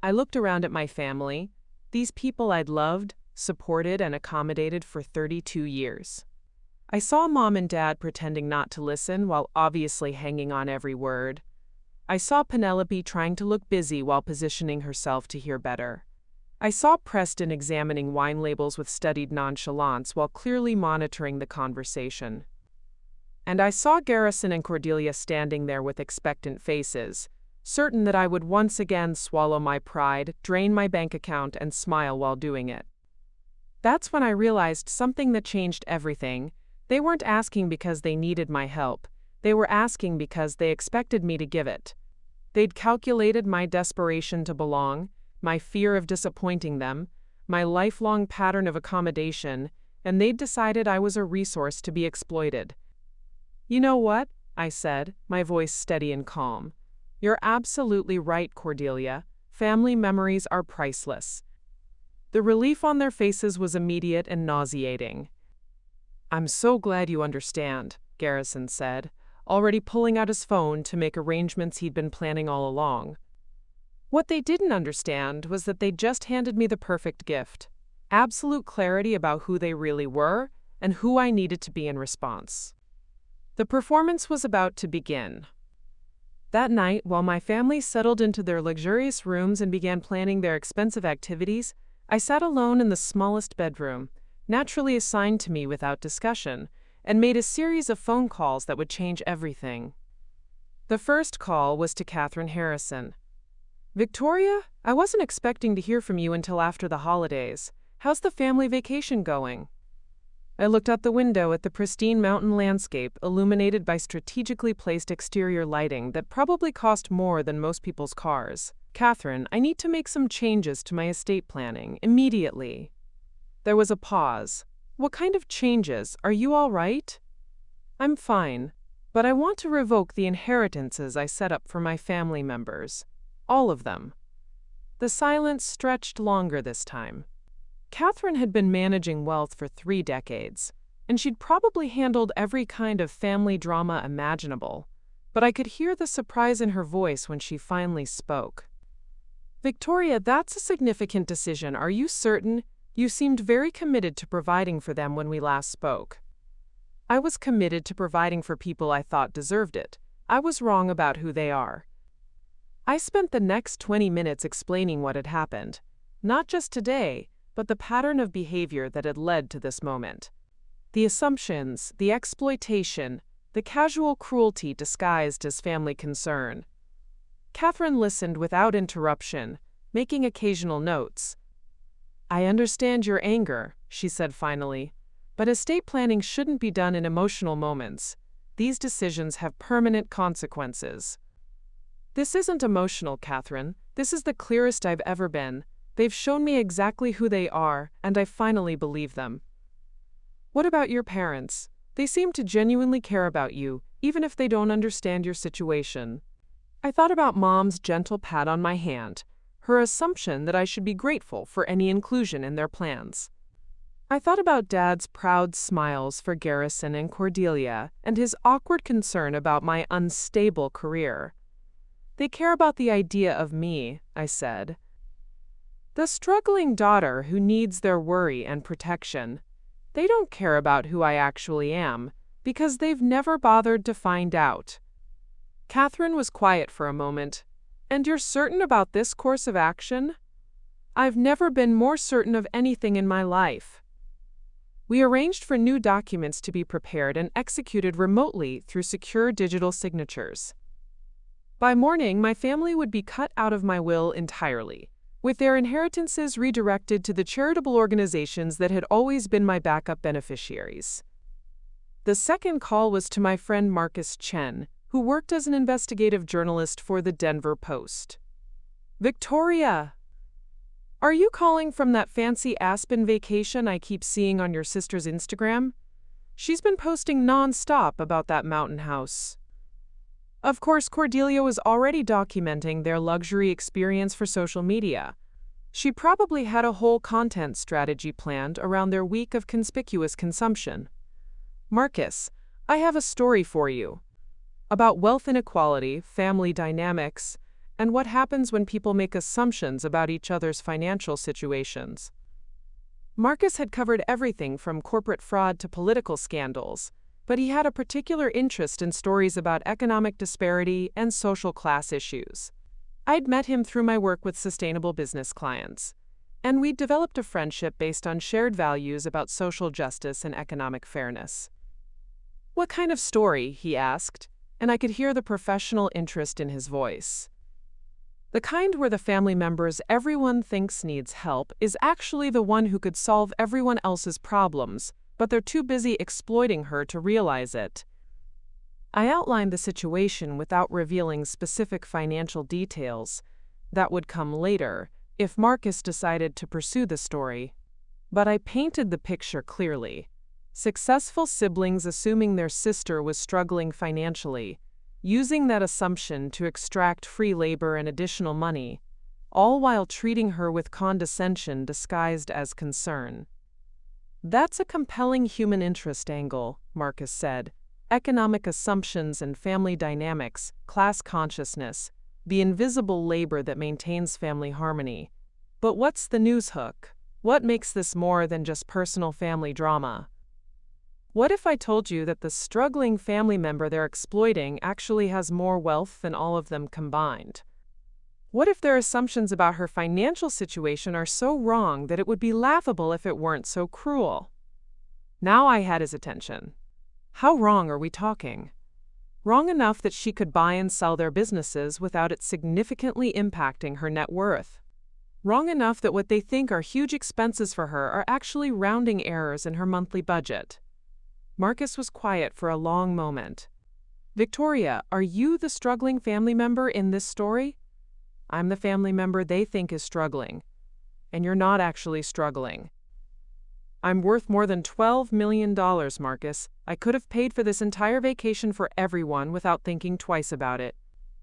I looked around at my family, these people I'd loved, supported, and accommodated for 32 years. I saw Mom and Dad pretending not to listen while obviously hanging on every word. I saw Penelope trying to look busy while positioning herself to hear better. I saw Preston examining wine labels with studied nonchalance while clearly monitoring the conversation. And I saw Garrison and Cordelia standing there with expectant faces, certain that I would once again swallow my pride, drain my bank account, and smile while doing it. That's when I realized something that changed everything. They weren't asking because they needed my help. They were asking because they expected me to give it. They'd calculated my desperation to belong, my fear of disappointing them, my lifelong pattern of accommodation, and they'd decided I was a resource to be exploited. "You know what?" I said, my voice steady and calm. "You're absolutely right, Cordelia. Family memories are priceless." The relief on their faces was immediate and nauseating. "I'm so glad you understand," Garrison said, already pulling out his phone to make arrangements he'd been planning all along. What they didn't understand was that they'd just handed me the perfect gift, absolute clarity about who they really were and who I needed to be in response. The performance was about to begin. That night, while my family settled into their luxurious rooms and began planning their expensive activities, I sat alone in the smallest bedroom, naturally assigned to me without discussion, and made a series of phone calls that would change everything. The first call was to Catherine Harrison. "Victoria, I wasn't expecting to hear from you until after the holidays. How's the family vacation going?" I looked out the window at the pristine mountain landscape illuminated by strategically placed exterior lighting that probably cost more than most people's cars. "Catherine, I need to make some changes to my estate planning, immediately." There was a pause. "What kind of changes? Are you all right?" "I'm fine, but I want to revoke the inheritances I set up for my family members. All of them." The silence stretched longer this time. Catherine had been managing wealth for 3 decades, and she'd probably handled every kind of family drama imaginable, but I could hear the surprise in her voice when she finally spoke. "Victoria, that's a significant decision. Are you certain? You seemed very committed to providing for them when we last spoke." "I was committed to providing for people I thought deserved it. I was wrong about who they are." I spent the next 20 minutes explaining what had happened, not just today, but the pattern of behavior that had led to this moment. The assumptions, the exploitation, the casual cruelty disguised as family concern. Catherine listened without interruption, making occasional notes. "I understand your anger," she said finally, "but estate planning shouldn't be done in emotional moments. These decisions have permanent consequences." "This isn't emotional, Catherine. This is the clearest I've ever been. They've shown me exactly who they are, and I finally believe them." What about your parents? They seem to genuinely care about you, even if they don't understand your situation. I thought about Mom's gentle pat on my hand, her assumption that I should be grateful for any inclusion in their plans. I thought about Dad's proud smiles for Garrison and Cordelia and his awkward concern about my unstable career. They care about the idea of me, I said. The struggling daughter who needs their worry and protection. They don't care about who I actually am, because they've never bothered to find out. Catherine was quiet for a moment. And you're certain about this course of action? I've never been more certain of anything in my life. We arranged for new documents to be prepared and executed remotely through secure digital signatures. By morning, my family would be cut out of my will entirely, with their inheritances redirected to the charitable organizations that had always been my backup beneficiaries. The second call was to my friend Marcus Chen, who worked as an investigative journalist for the Denver Post. Victoria, are you calling from that fancy Aspen vacation I keep seeing on your sister's Instagram? She's been posting non-stop about that mountain house. Of course, Cordelia was already documenting their luxury experience for social media. She probably had a whole content strategy planned around their week of conspicuous consumption. Marcus, I have a story for you. About wealth inequality, family dynamics, and what happens when people make assumptions about each other's financial situations. Marcus had covered everything from corporate fraud to political scandals, but he had a particular interest in stories about economic disparity and social class issues. I'd met him through my work with sustainable business clients, and we'd developed a friendship based on shared values about social justice and economic fairness. What kind of story? He asked, and I could hear the professional interest in his voice. The kind where the family members everyone thinks needs help is actually the one who could solve everyone else's problems, but they're too busy exploiting her to realize it. I outlined the situation without revealing specific financial details. That would come later, if Marcus decided to pursue the story. But I painted the picture clearly. Successful siblings assuming their sister was struggling financially, using that assumption to extract free labor and additional money, all while treating her with condescension disguised as concern. That's a compelling human interest angle, Marcus said. Economic assumptions and family dynamics, class consciousness, the invisible labor that maintains family harmony. But what's the news hook? What makes this more than just personal family drama? What if I told you that the struggling family member they're exploiting actually has more wealth than all of them combined? What if their assumptions about her financial situation are so wrong that it would be laughable if it weren't so cruel? Now I had his attention. How wrong are we talking? Wrong enough that she could buy and sell their businesses without it significantly impacting her net worth. Wrong enough that what they think are huge expenses for her are actually rounding errors in her monthly budget. Marcus was quiet for a long moment. Victoria, are you the struggling family member in this story? I'm the family member they think is struggling. And you're not actually struggling. I'm worth more than $12 million, Marcus. I could have paid for this entire vacation for everyone without thinking twice about it.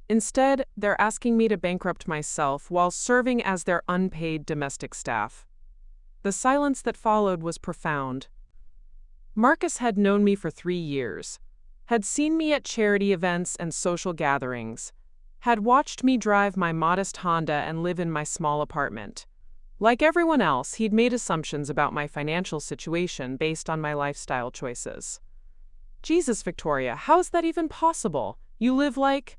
Instead, they're asking me to bankrupt myself while serving as their unpaid domestic staff. The silence that followed was profound. Marcus had known me for 3 years, had seen me at charity events and social gatherings, had watched me drive my modest Honda and live in my small apartment. Like everyone else, he'd made assumptions about my financial situation based on my lifestyle choices. Jesus, Victoria, how's that even possible? You live like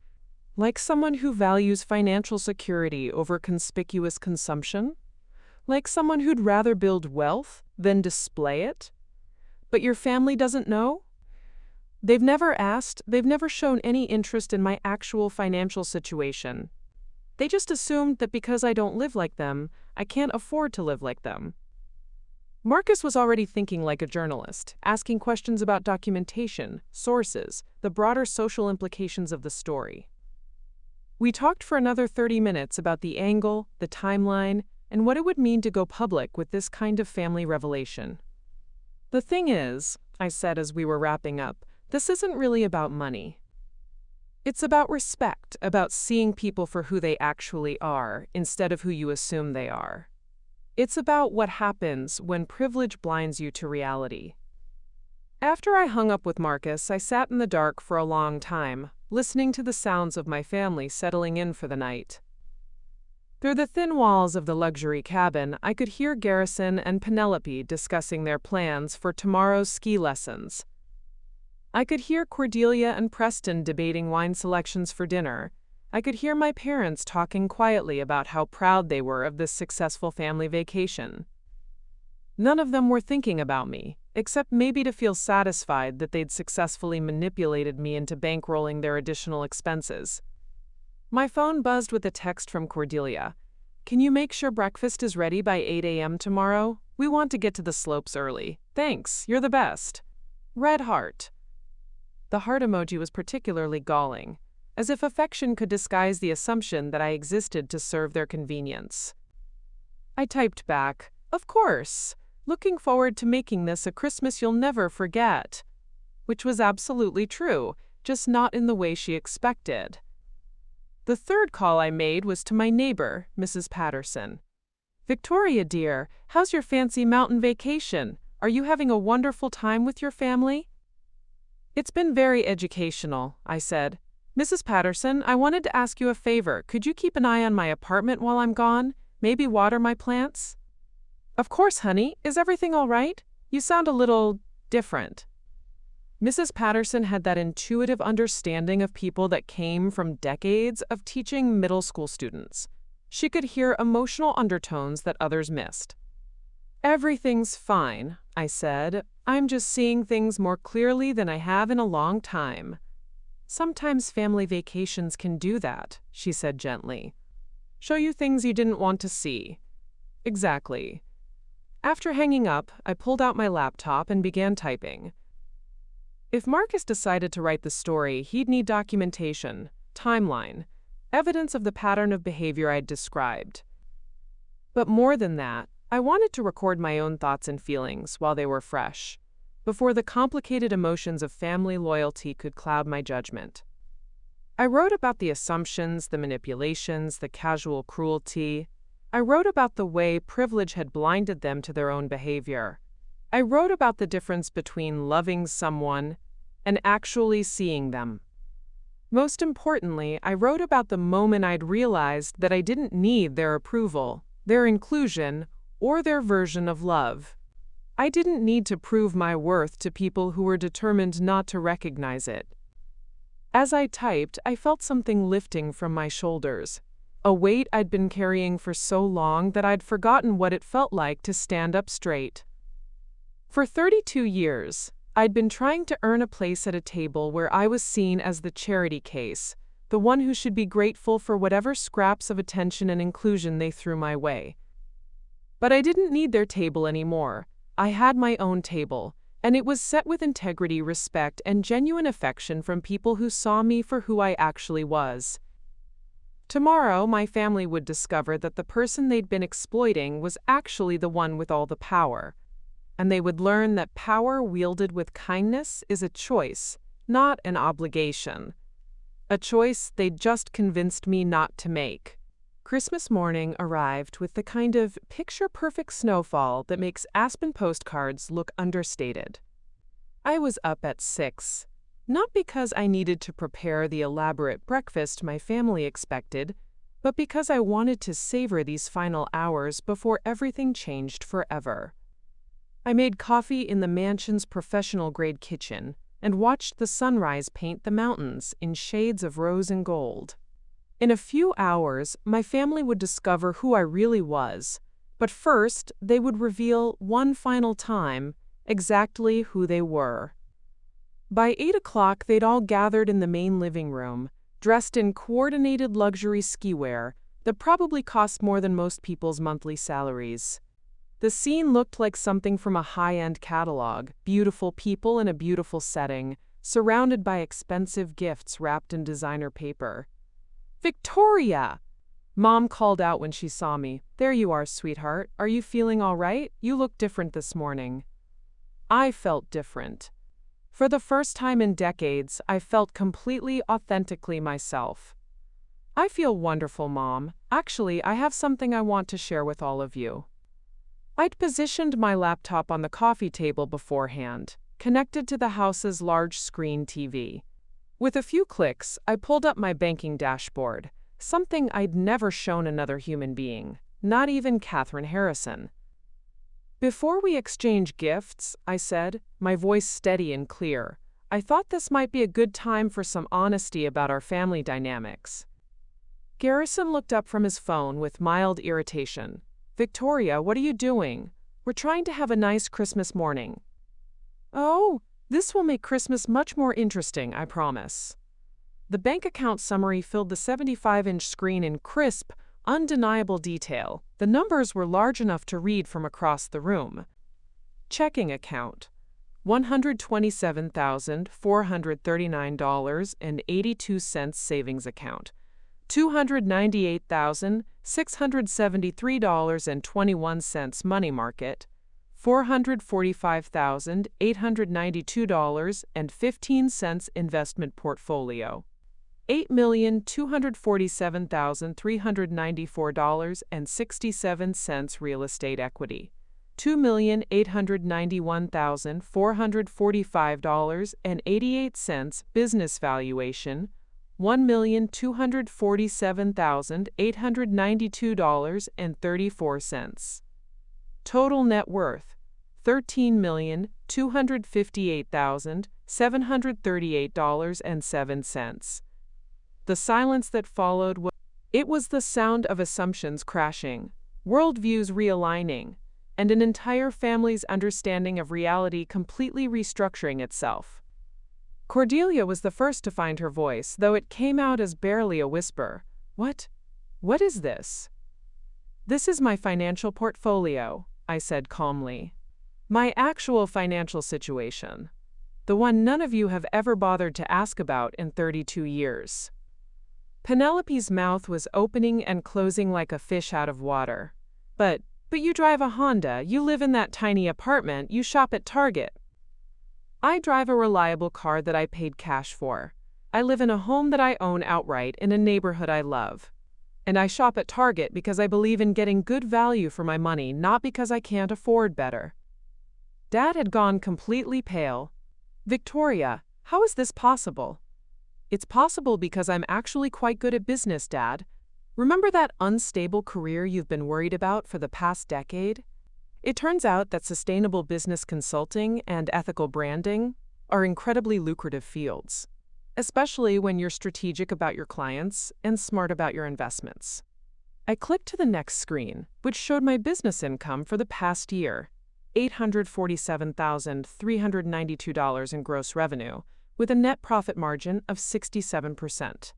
someone who values financial security over conspicuous consumption? Like someone who'd rather build wealth than display it? But your family doesn't know? They've never asked, they've never shown any interest in my actual financial situation. They just assumed that because I don't live like them, I can't afford to live like them. Marcus was already thinking like a journalist, asking questions about documentation, sources, the broader social implications of the story. We talked for another 30 minutes about the angle, the timeline, and what it would mean to go public with this kind of family revelation. The thing is, I said as we were wrapping up, this isn't really about money. It's about respect, about seeing people for who they actually are instead of who you assume they are. It's about what happens when privilege blinds you to reality. After I hung up with Marcus, I sat in the dark for a long time, listening to the sounds of my family settling in for the night. Through the thin walls of the luxury cabin, I could hear Garrison and Penelope discussing their plans for tomorrow's ski lessons. I could hear Cordelia and Preston debating wine selections for dinner. I could hear my parents talking quietly about how proud they were of this successful family vacation. None of them were thinking about me, except maybe to feel satisfied that they'd successfully manipulated me into bankrolling their additional expenses. My phone buzzed with a text from Cordelia. "Can you make sure breakfast is ready by 8 a.m. tomorrow? We want to get to the slopes early. Thanks, you're the best. Red heart." The heart emoji was particularly galling, as if affection could disguise the assumption that I existed to serve their convenience. I typed back, "Of course. Looking forward to making this a Christmas you'll never forget." Which was absolutely true, just not in the way she expected. The third call I made was to my neighbor, Mrs. Patterson. "Victoria, dear, how's your fancy mountain vacation? Are you having a wonderful time with your family?" "It's been very educational," I said. "Mrs. Patterson, I wanted to ask you a favor. Could you keep an eye on my apartment while I'm gone? Maybe water my plants?" "Of course, honey. Is everything all right? You sound a little different." Mrs. Patterson had that intuitive understanding of people that came from decades of teaching middle school students. She could hear emotional undertones that others missed. "Everything's fine," I said. "I'm just seeing things more clearly than I have in a long time." "Sometimes family vacations can do that," she said gently. "Show you things you didn't want to see." Exactly. After hanging up, I pulled out my laptop and began typing. If Marcus decided to write the story, he'd need documentation, timeline, evidence of the pattern of behavior I'd described. But more than that, I wanted to record my own thoughts and feelings while they were fresh, before the complicated emotions of family loyalty could cloud my judgment. I wrote about the assumptions, the manipulations, the casual cruelty. I wrote about the way privilege had blinded them to their own behavior. I wrote about the difference between loving someone and actually seeing them. Most importantly, I wrote about the moment I'd realized that I didn't need their approval, their inclusion, or their version of love. I didn't need to prove my worth to people who were determined not to recognize it. As I typed, I felt something lifting from my shoulders, a weight I'd been carrying for so long that I'd forgotten what it felt like to stand up straight. For 32 years, I'd been trying to earn a place at a table where I was seen as the charity case, the one who should be grateful for whatever scraps of attention and inclusion they threw my way. But I didn't need their table anymore. I had my own table, and it was set with integrity, respect, and genuine affection from people who saw me for who I actually was. Tomorrow, my family would discover that the person they'd been exploiting was actually the one with all the power. And they would learn that power wielded with kindness is a choice, not an obligation. A choice they'd just convinced me not to make. Christmas morning arrived with the kind of picture-perfect snowfall that makes Aspen postcards look understated. I was up at 6, not because I needed to prepare the elaborate breakfast my family expected, but because I wanted to savor these final hours before everything changed forever. I made coffee in the mansion's professional-grade kitchen and watched the sunrise paint the mountains in shades of rose and gold. In a few hours, my family would discover who I really was, but first they would reveal one final time exactly who they were. By 8 o'clock, they'd all gathered in the main living room, dressed in coordinated luxury ski wear that probably cost more than most people's monthly salaries. The scene looked like something from a high-end catalog, beautiful people in a beautiful setting, surrounded by expensive gifts wrapped in designer paper. "Victoria!" Mom called out when she saw me. "There you are, sweetheart. Are you feeling all right? You look different this morning." I felt different. For the first time in decades, I felt completely authentically myself. I feel wonderful, Mom. Actually, I have something I want to share with all of you. I'd positioned my laptop on the coffee table beforehand, connected to the house's large screen TV. With a few clicks, I pulled up my banking dashboard, something I'd never shown another human being, not even Catherine Harrison. Before we exchange gifts, I said, my voice steady and clear, I thought this might be a good time for some honesty about our family dynamics. Garrison looked up from his phone with mild irritation. Victoria, what are you doing? We're trying to have a nice Christmas morning. Oh, this will make Christmas much more interesting, I promise. The bank account summary filled the 75-inch screen in crisp, undeniable detail. The numbers were large enough to read from across the room. Checking account, $127,439.82 savings account, $298,673.21 money market, $445,892.15 investment portfolio, $8,247,394.67 real estate equity, $2,891,445.88 business valuation, $1,247,892.34. Total net worth, $13,258,738.07. The silence that followed was the sound of assumptions crashing, worldviews realigning, and an entire family's understanding of reality completely restructuring itself. Cordelia was the first to find her voice, though it came out as barely a whisper. What is this? This is my financial portfolio, I said calmly. My actual financial situation. The one none of you have ever bothered to ask about in 32 years. Penelope's mouth was opening and closing like a fish out of water. But you drive a Honda, you live in that tiny apartment, you shop at Target. I drive a reliable car that I paid cash for. I live in a home that I own outright in a neighborhood I love. And I shop at Target because I believe in getting good value for my money, not because I can't afford better. Dad had gone completely pale. Victoria, how is this possible? It's possible because I'm actually quite good at business, Dad. Remember that unstable career you've been worried about for the past decade? It turns out that sustainable business consulting and ethical branding are incredibly lucrative fields, especially when you're strategic about your clients and smart about your investments. I clicked to the next screen, which showed my business income for the past year, $847,392 in gross revenue, with a net profit margin of 67%.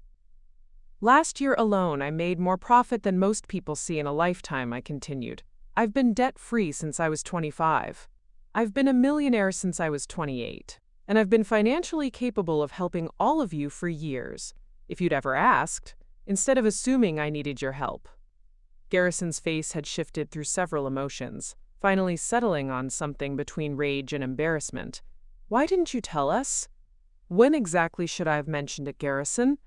Last year alone, I made more profit than most people see in a lifetime, I continued. I've been debt-free since I was 25. I've been a millionaire since I was 28. And I've been financially capable of helping all of you for years, if you'd ever asked, instead of assuming I needed your help. Garrison's face had shifted through several emotions, finally settling on something between rage and embarrassment. Why didn't you tell us? When exactly should I have mentioned it, Garrison?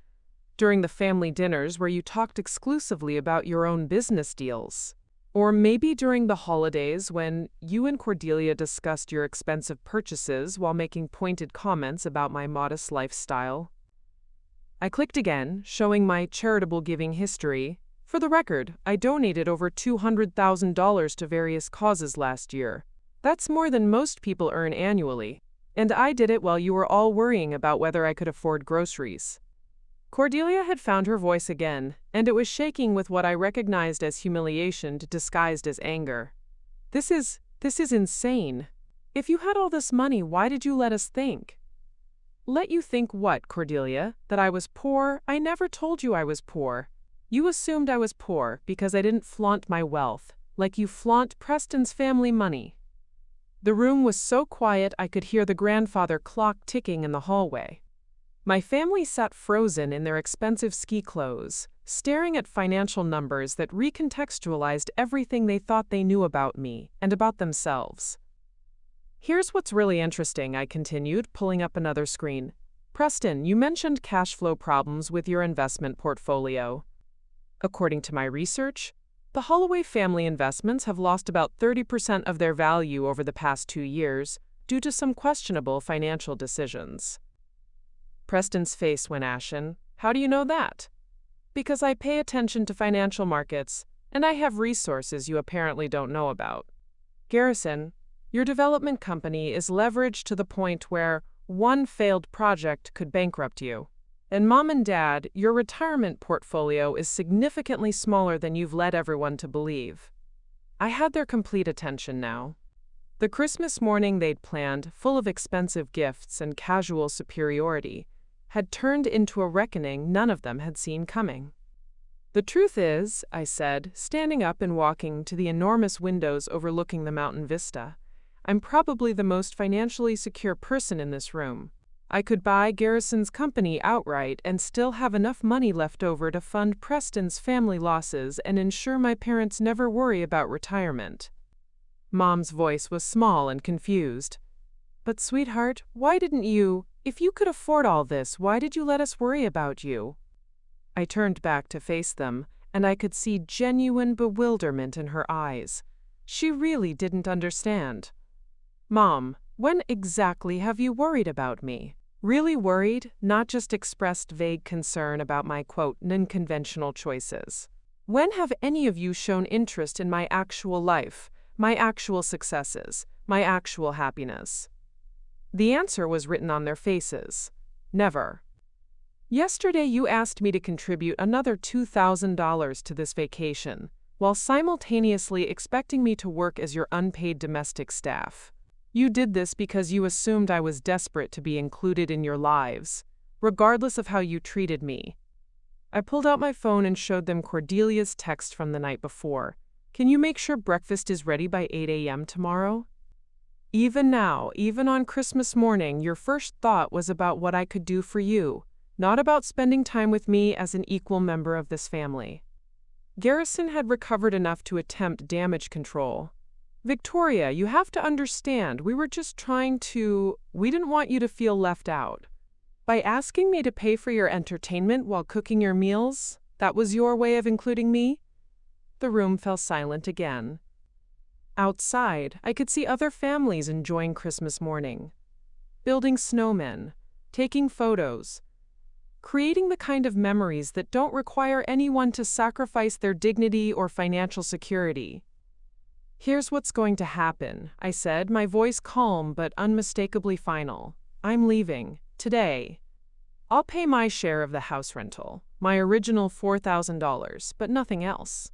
During the family dinners where you talked exclusively about your own business deals? Or maybe during the holidays when you and Cordelia discussed your expensive purchases while making pointed comments about my modest lifestyle? I clicked again, showing my charitable giving history. For the record, I donated over $200,000 to various causes last year. That's more than most people earn annually. And I did it while you were all worrying about whether I could afford groceries. Cordelia had found her voice again, and it was shaking with what I recognized as humiliation disguised as anger. This is insane. If you had all this money, why did you let us think? Let you think what, Cordelia? That I was poor? I never told you I was poor. You assumed I was poor because I didn't flaunt my wealth, like you flaunt Preston's family money. The room was so quiet I could hear the grandfather clock ticking in the hallway. My family sat frozen in their expensive ski clothes, staring at financial numbers that recontextualized everything they thought they knew about me and about themselves. Here's what's really interesting, I continued, pulling up another screen. Preston, you mentioned cash flow problems with your investment portfolio. According to my research, the Holloway family investments have lost about 30% of their value over the past 2 years due to some questionable financial decisions. Preston's face went ashen. How do you know that? Because I pay attention to financial markets, and I have resources you apparently don't know about. Garrison, your development company is leveraged to the point where one failed project could bankrupt you. And Mom and Dad, your retirement portfolio is significantly smaller than you've led everyone to believe. I had their complete attention now. The Christmas morning they'd planned, full of expensive gifts and casual superiority, had turned into a reckoning none of them had seen coming. The truth is, I said, standing up and walking to the enormous windows overlooking the mountain vista, I'm probably the most financially secure person in this room. I could buy Garrison's company outright and still have enough money left over to fund Preston's family losses and ensure my parents never worry about retirement. Mom's voice was small and confused. But sweetheart, why didn't you, if you could afford all this, why did you let us worry about you? I turned back to face them, and I could see genuine bewilderment in her eyes. She really didn't understand. Mom, when exactly have you worried about me? Really worried, not just expressed vague concern about my, quote, unconventional choices. When have any of you shown interest in my actual life, my actual successes, my actual happiness? The answer was written on their faces. Never. Yesterday you asked me to contribute another $2,000 to this vacation, while simultaneously expecting me to work as your unpaid domestic staff. You did this because you assumed I was desperate to be included in your lives, regardless of how you treated me. I pulled out my phone and showed them Cordelia's text from the night before. Can you make sure breakfast is ready by 8 a.m. tomorrow? Even now, even on Christmas morning, your first thought was about what I could do for you, not about spending time with me as an equal member of this family. Garrison had recovered enough to attempt damage control. Victoria, you have to understand, we didn't want you to feel left out. By asking me to pay for your entertainment while cooking your meals, that was your way of including me? The room fell silent again. Outside, I could see other families enjoying Christmas morning, building snowmen, taking photos, creating the kind of memories that don't require anyone to sacrifice their dignity or financial security. Here's what's going to happen, I said, my voice calm but unmistakably final. I'm leaving, today. I'll pay my share of the house rental, my original $4,000, but nothing else.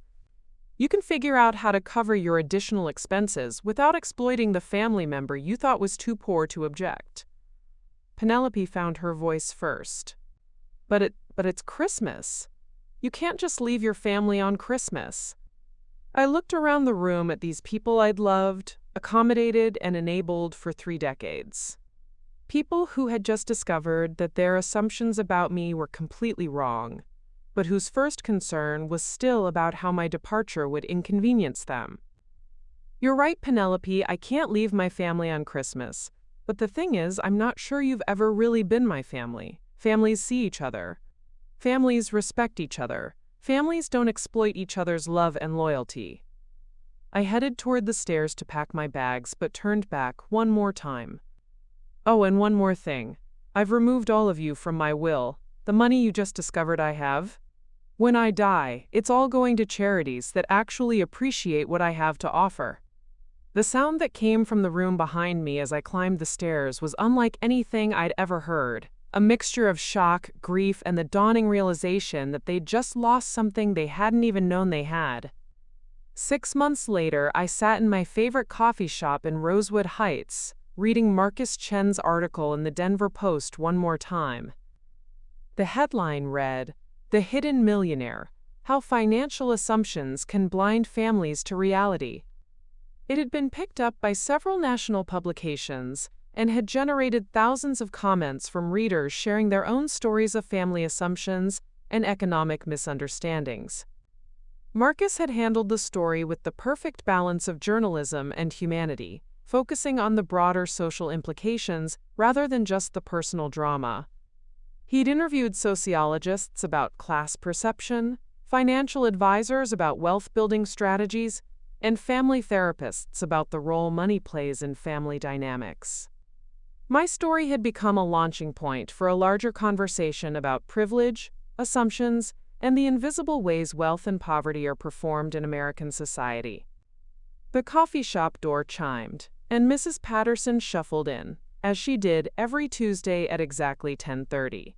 You can figure out how to cover your additional expenses without exploiting the family member you thought was too poor to object. Penelope found her voice first. But it's Christmas. You can't just leave your family on Christmas. I looked around the room at these people I'd loved, accommodated, and enabled for 3 decades. People who had just discovered that their assumptions about me were completely wrong, but whose first concern was still about how my departure would inconvenience them. You're right, Penelope, I can't leave my family on Christmas. But the thing is, I'm not sure you've ever really been my family. Families see each other. Families respect each other. Families don't exploit each other's love and loyalty. I headed toward the stairs to pack my bags, but turned back one more time. Oh, and one more thing. I've removed all of you from my will. The money you just discovered I have. When I die, it's all going to charities that actually appreciate what I have to offer. The sound that came from the room behind me as I climbed the stairs was unlike anything I'd ever heard. A mixture of shock, grief, and the dawning realization that they'd just lost something they hadn't even known they had. 6 months later, I sat in my favorite coffee shop in Rosewood Heights, reading Marcus Chen's article in the Denver Post one more time. The headline read, "The Hidden Millionaire: How Financial Assumptions Can Blind Families to Reality." It had been picked up by several national publications and had generated thousands of comments from readers sharing their own stories of family assumptions and economic misunderstandings. Marcus had handled the story with the perfect balance of journalism and humanity. focusing on the broader social implications rather than just the personal drama. He'd interviewed sociologists about class perception, financial advisors about wealth-building strategies, and family therapists about the role money plays in family dynamics. My story had become a launching point for a larger conversation about privilege, assumptions, and the invisible ways wealth and poverty are performed in American society. The coffee shop door chimed, and Mrs. Patterson shuffled in, as she did every Tuesday at exactly 10:30.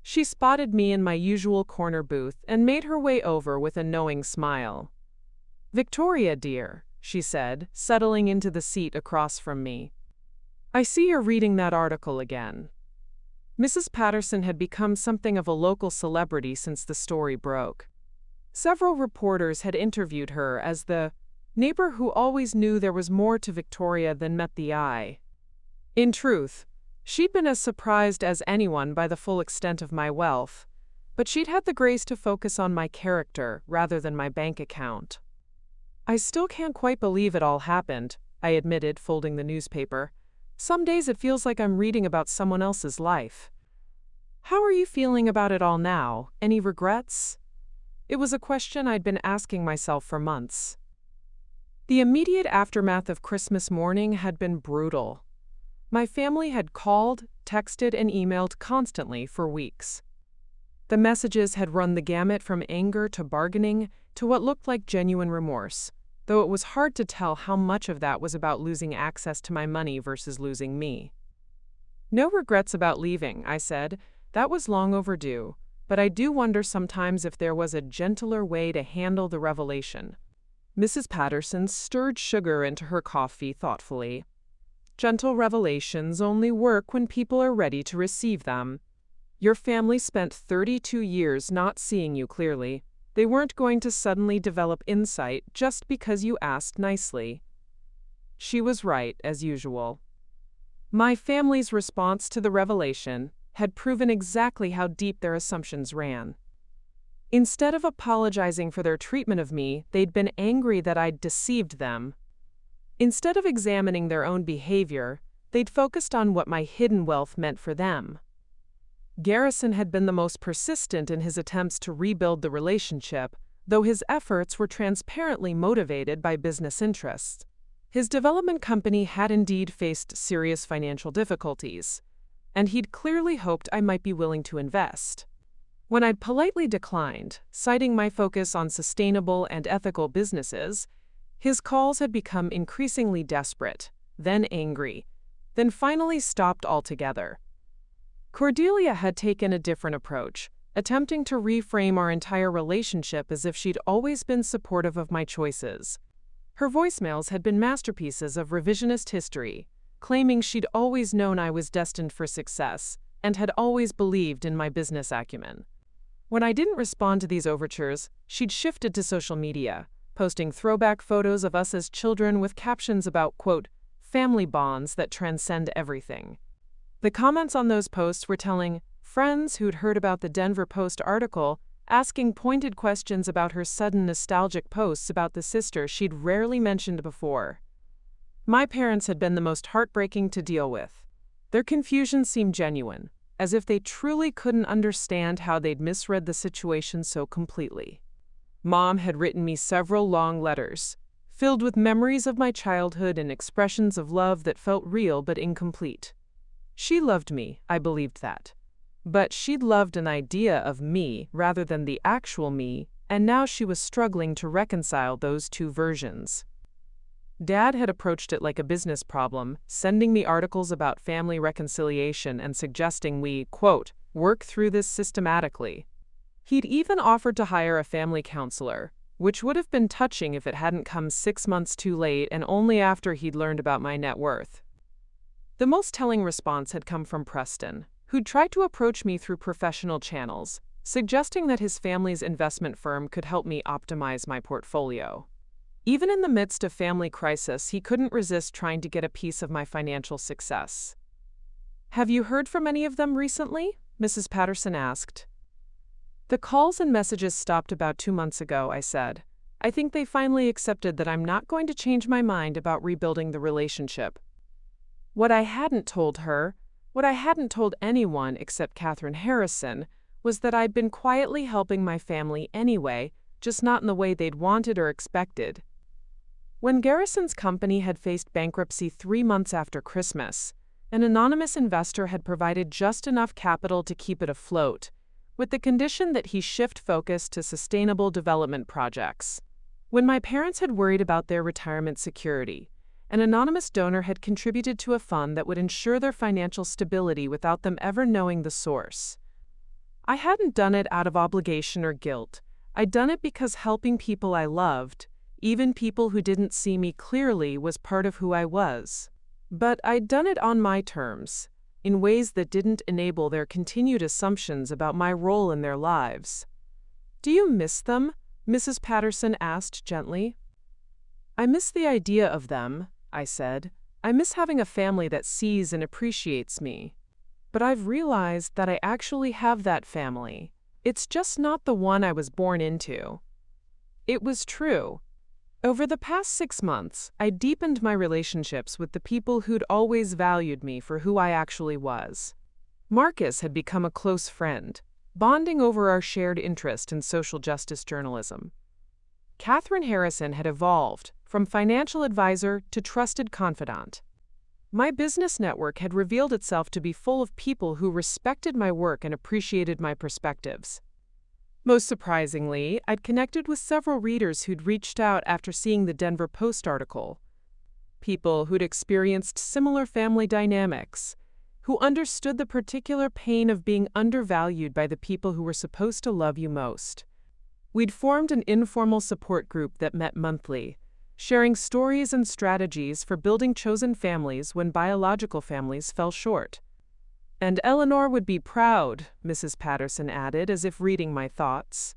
She spotted me in my usual corner booth and made her way over with a knowing smile. "Victoria, dear," she said, settling into the seat across from me. "I see you're reading that article again." Mrs. Patterson had become something of a local celebrity since the story broke. Several reporters had interviewed her as the neighbor who always knew there was more to Victoria than met the eye. In truth, she'd been as surprised as anyone by the full extent of my wealth, but she'd had the grace to focus on my character rather than my bank account. "I still can't quite believe it all happened," I admitted, folding the newspaper. "Some days it feels like I'm reading about someone else's life." "How are you feeling about it all now? Any regrets?" It was a question I'd been asking myself for months. The immediate aftermath of Christmas morning had been brutal. My family had called, texted, and emailed constantly for weeks. The messages had run the gamut from anger to bargaining to what looked like genuine remorse, though it was hard to tell how much of that was about losing access to my money versus losing me. "No regrets about leaving," I said. "That was long overdue, but I do wonder sometimes if there was a gentler way to handle the revelation." Mrs. Patterson stirred sugar into her coffee thoughtfully. "Gentle revelations only work when people are ready to receive them. Your family spent 32 years not seeing you clearly. They weren't going to suddenly develop insight just because you asked nicely." She was right, as usual. My family's response to the revelation had proven exactly how deep their assumptions ran. Instead of apologizing for their treatment of me, they'd been angry that I'd deceived them. Instead of examining their own behavior, they'd focused on what my hidden wealth meant for them. Garrison had been the most persistent in his attempts to rebuild the relationship, though his efforts were transparently motivated by business interests. His development company had indeed faced serious financial difficulties, and he'd clearly hoped I might be willing to invest. When I'd politely declined, citing my focus on sustainable and ethical businesses, his calls had become increasingly desperate, then angry, then finally stopped altogether. Cordelia had taken a different approach, attempting to reframe our entire relationship as if she'd always been supportive of my choices. Her voicemails had been masterpieces of revisionist history, claiming she'd always known I was destined for success and had always believed in my business acumen. When I didn't respond to these overtures, she'd shifted to social media, posting throwback photos of us as children with captions about, quote, "family bonds that transcend everything." The comments on those posts were telling, friends who'd heard about the Denver Post article, asking pointed questions about her sudden nostalgic posts about the sister she'd rarely mentioned before. My parents had been the most heartbreaking to deal with. Their confusion seemed genuine, as if they truly couldn't understand how they'd misread the situation so completely. Mom had written me several long letters, filled with memories of my childhood and expressions of love that felt real but incomplete. She loved me, I believed that. But she'd loved an idea of me rather than the actual me, and now she was struggling to reconcile those two versions. Dad had approached it like a business problem, sending me articles about family reconciliation and suggesting we, quote, work through this systematically. He'd even offered to hire a family counselor, which would have been touching if it hadn't come 6 months too late and only after he'd learned about my net worth. The most telling response had come from Preston, who'd tried to approach me through professional channels, suggesting that his family's investment firm could help me optimize my portfolio. Even in the midst of family crisis, he couldn't resist trying to get a piece of my financial success. "Have you heard from any of them recently?" Mrs. Patterson asked. "The calls and messages stopped about 2 months ago," I said. I think they finally accepted that I'm not going to change my mind about rebuilding the relationship. What I hadn't told her, what I hadn't told anyone except Catherine Harrison, was that I'd been quietly helping my family anyway, just not in the way they'd wanted or expected. When Garrison's company had faced bankruptcy 3 months after Christmas, an anonymous investor had provided just enough capital to keep it afloat, with the condition that he shift focus to sustainable development projects. When my parents had worried about their retirement security, an anonymous donor had contributed to a fund that would ensure their financial stability without them ever knowing the source. I hadn't done it out of obligation or guilt. I'd done it because helping people I loved, even people who didn't see me clearly, was part of who I was. But I'd done it on my terms, in ways that didn't enable their continued assumptions about my role in their lives. "Do you miss them?" Mrs. Patterson asked gently. "I miss the idea of them," I said. "I miss having a family that sees and appreciates me. But I've realized that I actually have that family. It's just not the one I was born into." It was true. Over the past 6 months, I deepened my relationships with the people who'd always valued me for who I actually was. Marcus had become a close friend, bonding over our shared interest in social justice journalism. Catherine Harrison had evolved from financial advisor to trusted confidant. My business network had revealed itself to be full of people who respected my work and appreciated my perspectives. Most surprisingly, I'd connected with several readers who'd reached out after seeing the Denver Post article. People who'd experienced similar family dynamics, who understood the particular pain of being undervalued by the people who were supposed to love you most. We'd formed an informal support group that met monthly, sharing stories and strategies for building chosen families when biological families fell short. "And Eleanor would be proud," Mrs. Patterson added, as if reading my thoughts.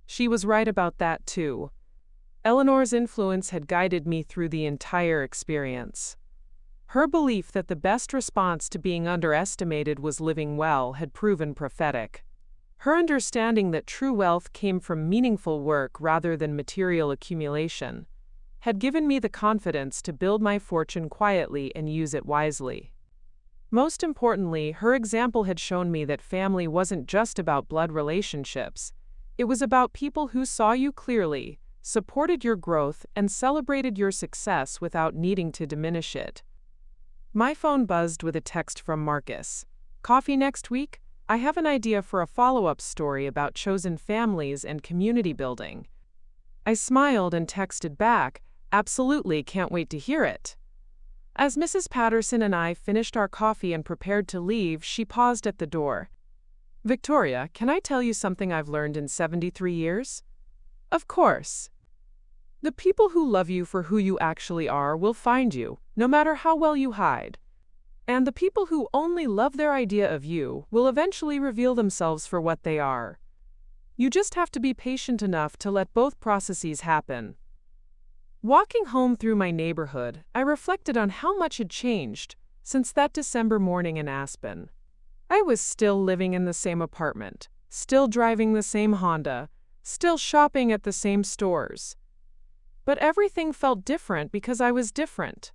She was right about that, too. Eleanor's influence had guided me through the entire experience. Her belief that the best response to being underestimated was living well had proven prophetic. Her understanding that true wealth came from meaningful work rather than material accumulation had given me the confidence to build my fortune quietly and use it wisely. Most importantly, her example had shown me that family wasn't just about blood relationships. It was about people who saw you clearly, supported your growth, and celebrated your success without needing to diminish it. My phone buzzed with a text from Marcus. "Coffee next week? I have an idea for a follow-up story about chosen families and community building." I smiled and texted back, "Absolutely, can't wait to hear it." As Mrs. Patterson and I finished our coffee and prepared to leave, she paused at the door. "Victoria, can I tell you something I've learned in 73 years? "Of course." "The people who love you for who you actually are will find you, no matter how well you hide. And the people who only love their idea of you will eventually reveal themselves for what they are. You just have to be patient enough to let both processes happen." Walking home through my neighborhood, I reflected on how much had changed since that December morning in Aspen. I was still living in the same apartment, still driving the same Honda, still shopping at the same stores. But everything felt different because I was different.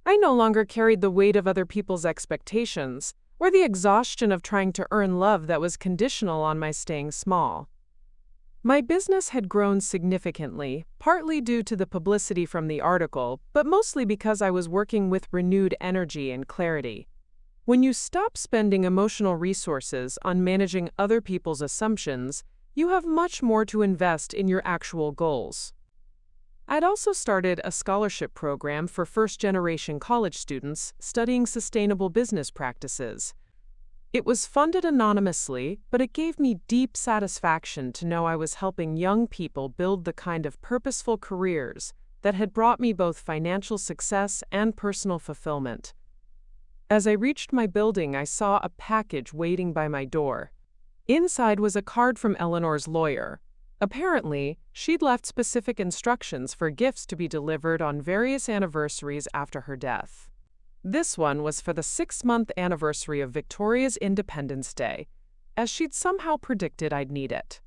I no longer carried the weight of other people's expectations or the exhaustion of trying to earn love that was conditional on my staying small. My business had grown significantly, partly due to the publicity from the article, but mostly because I was working with renewed energy and clarity. When you stop spending emotional resources on managing other people's assumptions, you have much more to invest in your actual goals. I'd also started a scholarship program for first-generation college students studying sustainable business practices. It was funded anonymously, but it gave me deep satisfaction to know I was helping young people build the kind of purposeful careers that had brought me both financial success and personal fulfillment. As I reached my building, I saw a package waiting by my door. Inside was a card from Eleanor's lawyer. Apparently, she'd left specific instructions for gifts to be delivered on various anniversaries after her death. This one was for the 6-month anniversary of Victoria's Independence Day, as she'd somehow predicted I'd need it.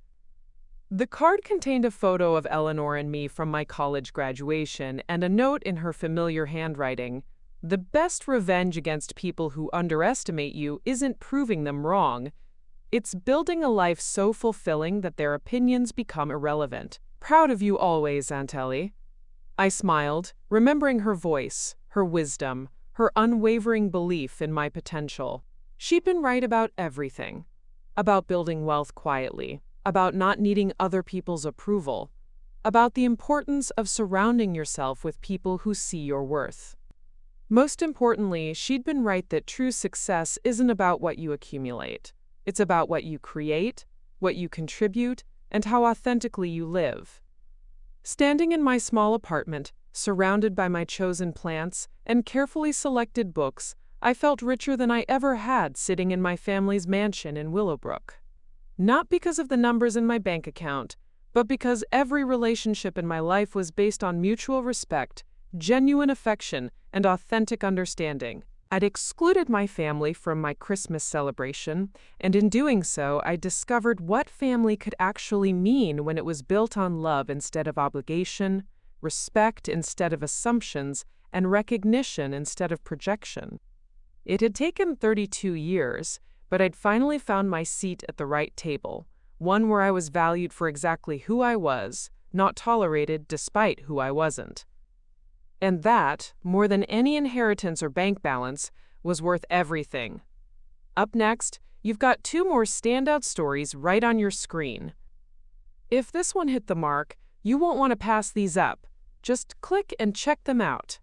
The card contained a photo of Eleanor and me from my college graduation and a note in her familiar handwriting. The best revenge against people who underestimate you isn't proving them wrong. It's building a life so fulfilling that their opinions become irrelevant. Proud of you always, Aunt Ellie. I smiled, remembering her voice, her wisdom, her unwavering belief in my potential. She'd been right about everything. About building wealth quietly, about not needing other people's approval, about the importance of surrounding yourself with people who see your worth. Most importantly, she'd been right that true success isn't about what you accumulate. It's about what you create, what you contribute, and how authentically you live. Standing in my small apartment, surrounded by my chosen plants and carefully selected books, I felt richer than I ever had sitting in my family's mansion in Willowbrook. Not because of the numbers in my bank account, but because every relationship in my life was based on mutual respect, genuine affection, and authentic understanding. I'd excluded my family from my Christmas celebration, and in doing so, I discovered what family could actually mean when it was built on love instead of obligation, respect instead of assumptions, and recognition instead of projection. It had taken 32 years, but I'd finally found my seat at the right table, one where I was valued for exactly who I was, not tolerated despite who I wasn't. And that, more than any inheritance or bank balance, was worth everything. Up next, you've got 2 more standout stories right on your screen. If this one hit the mark, you won't want to pass these up. Just click and check them out.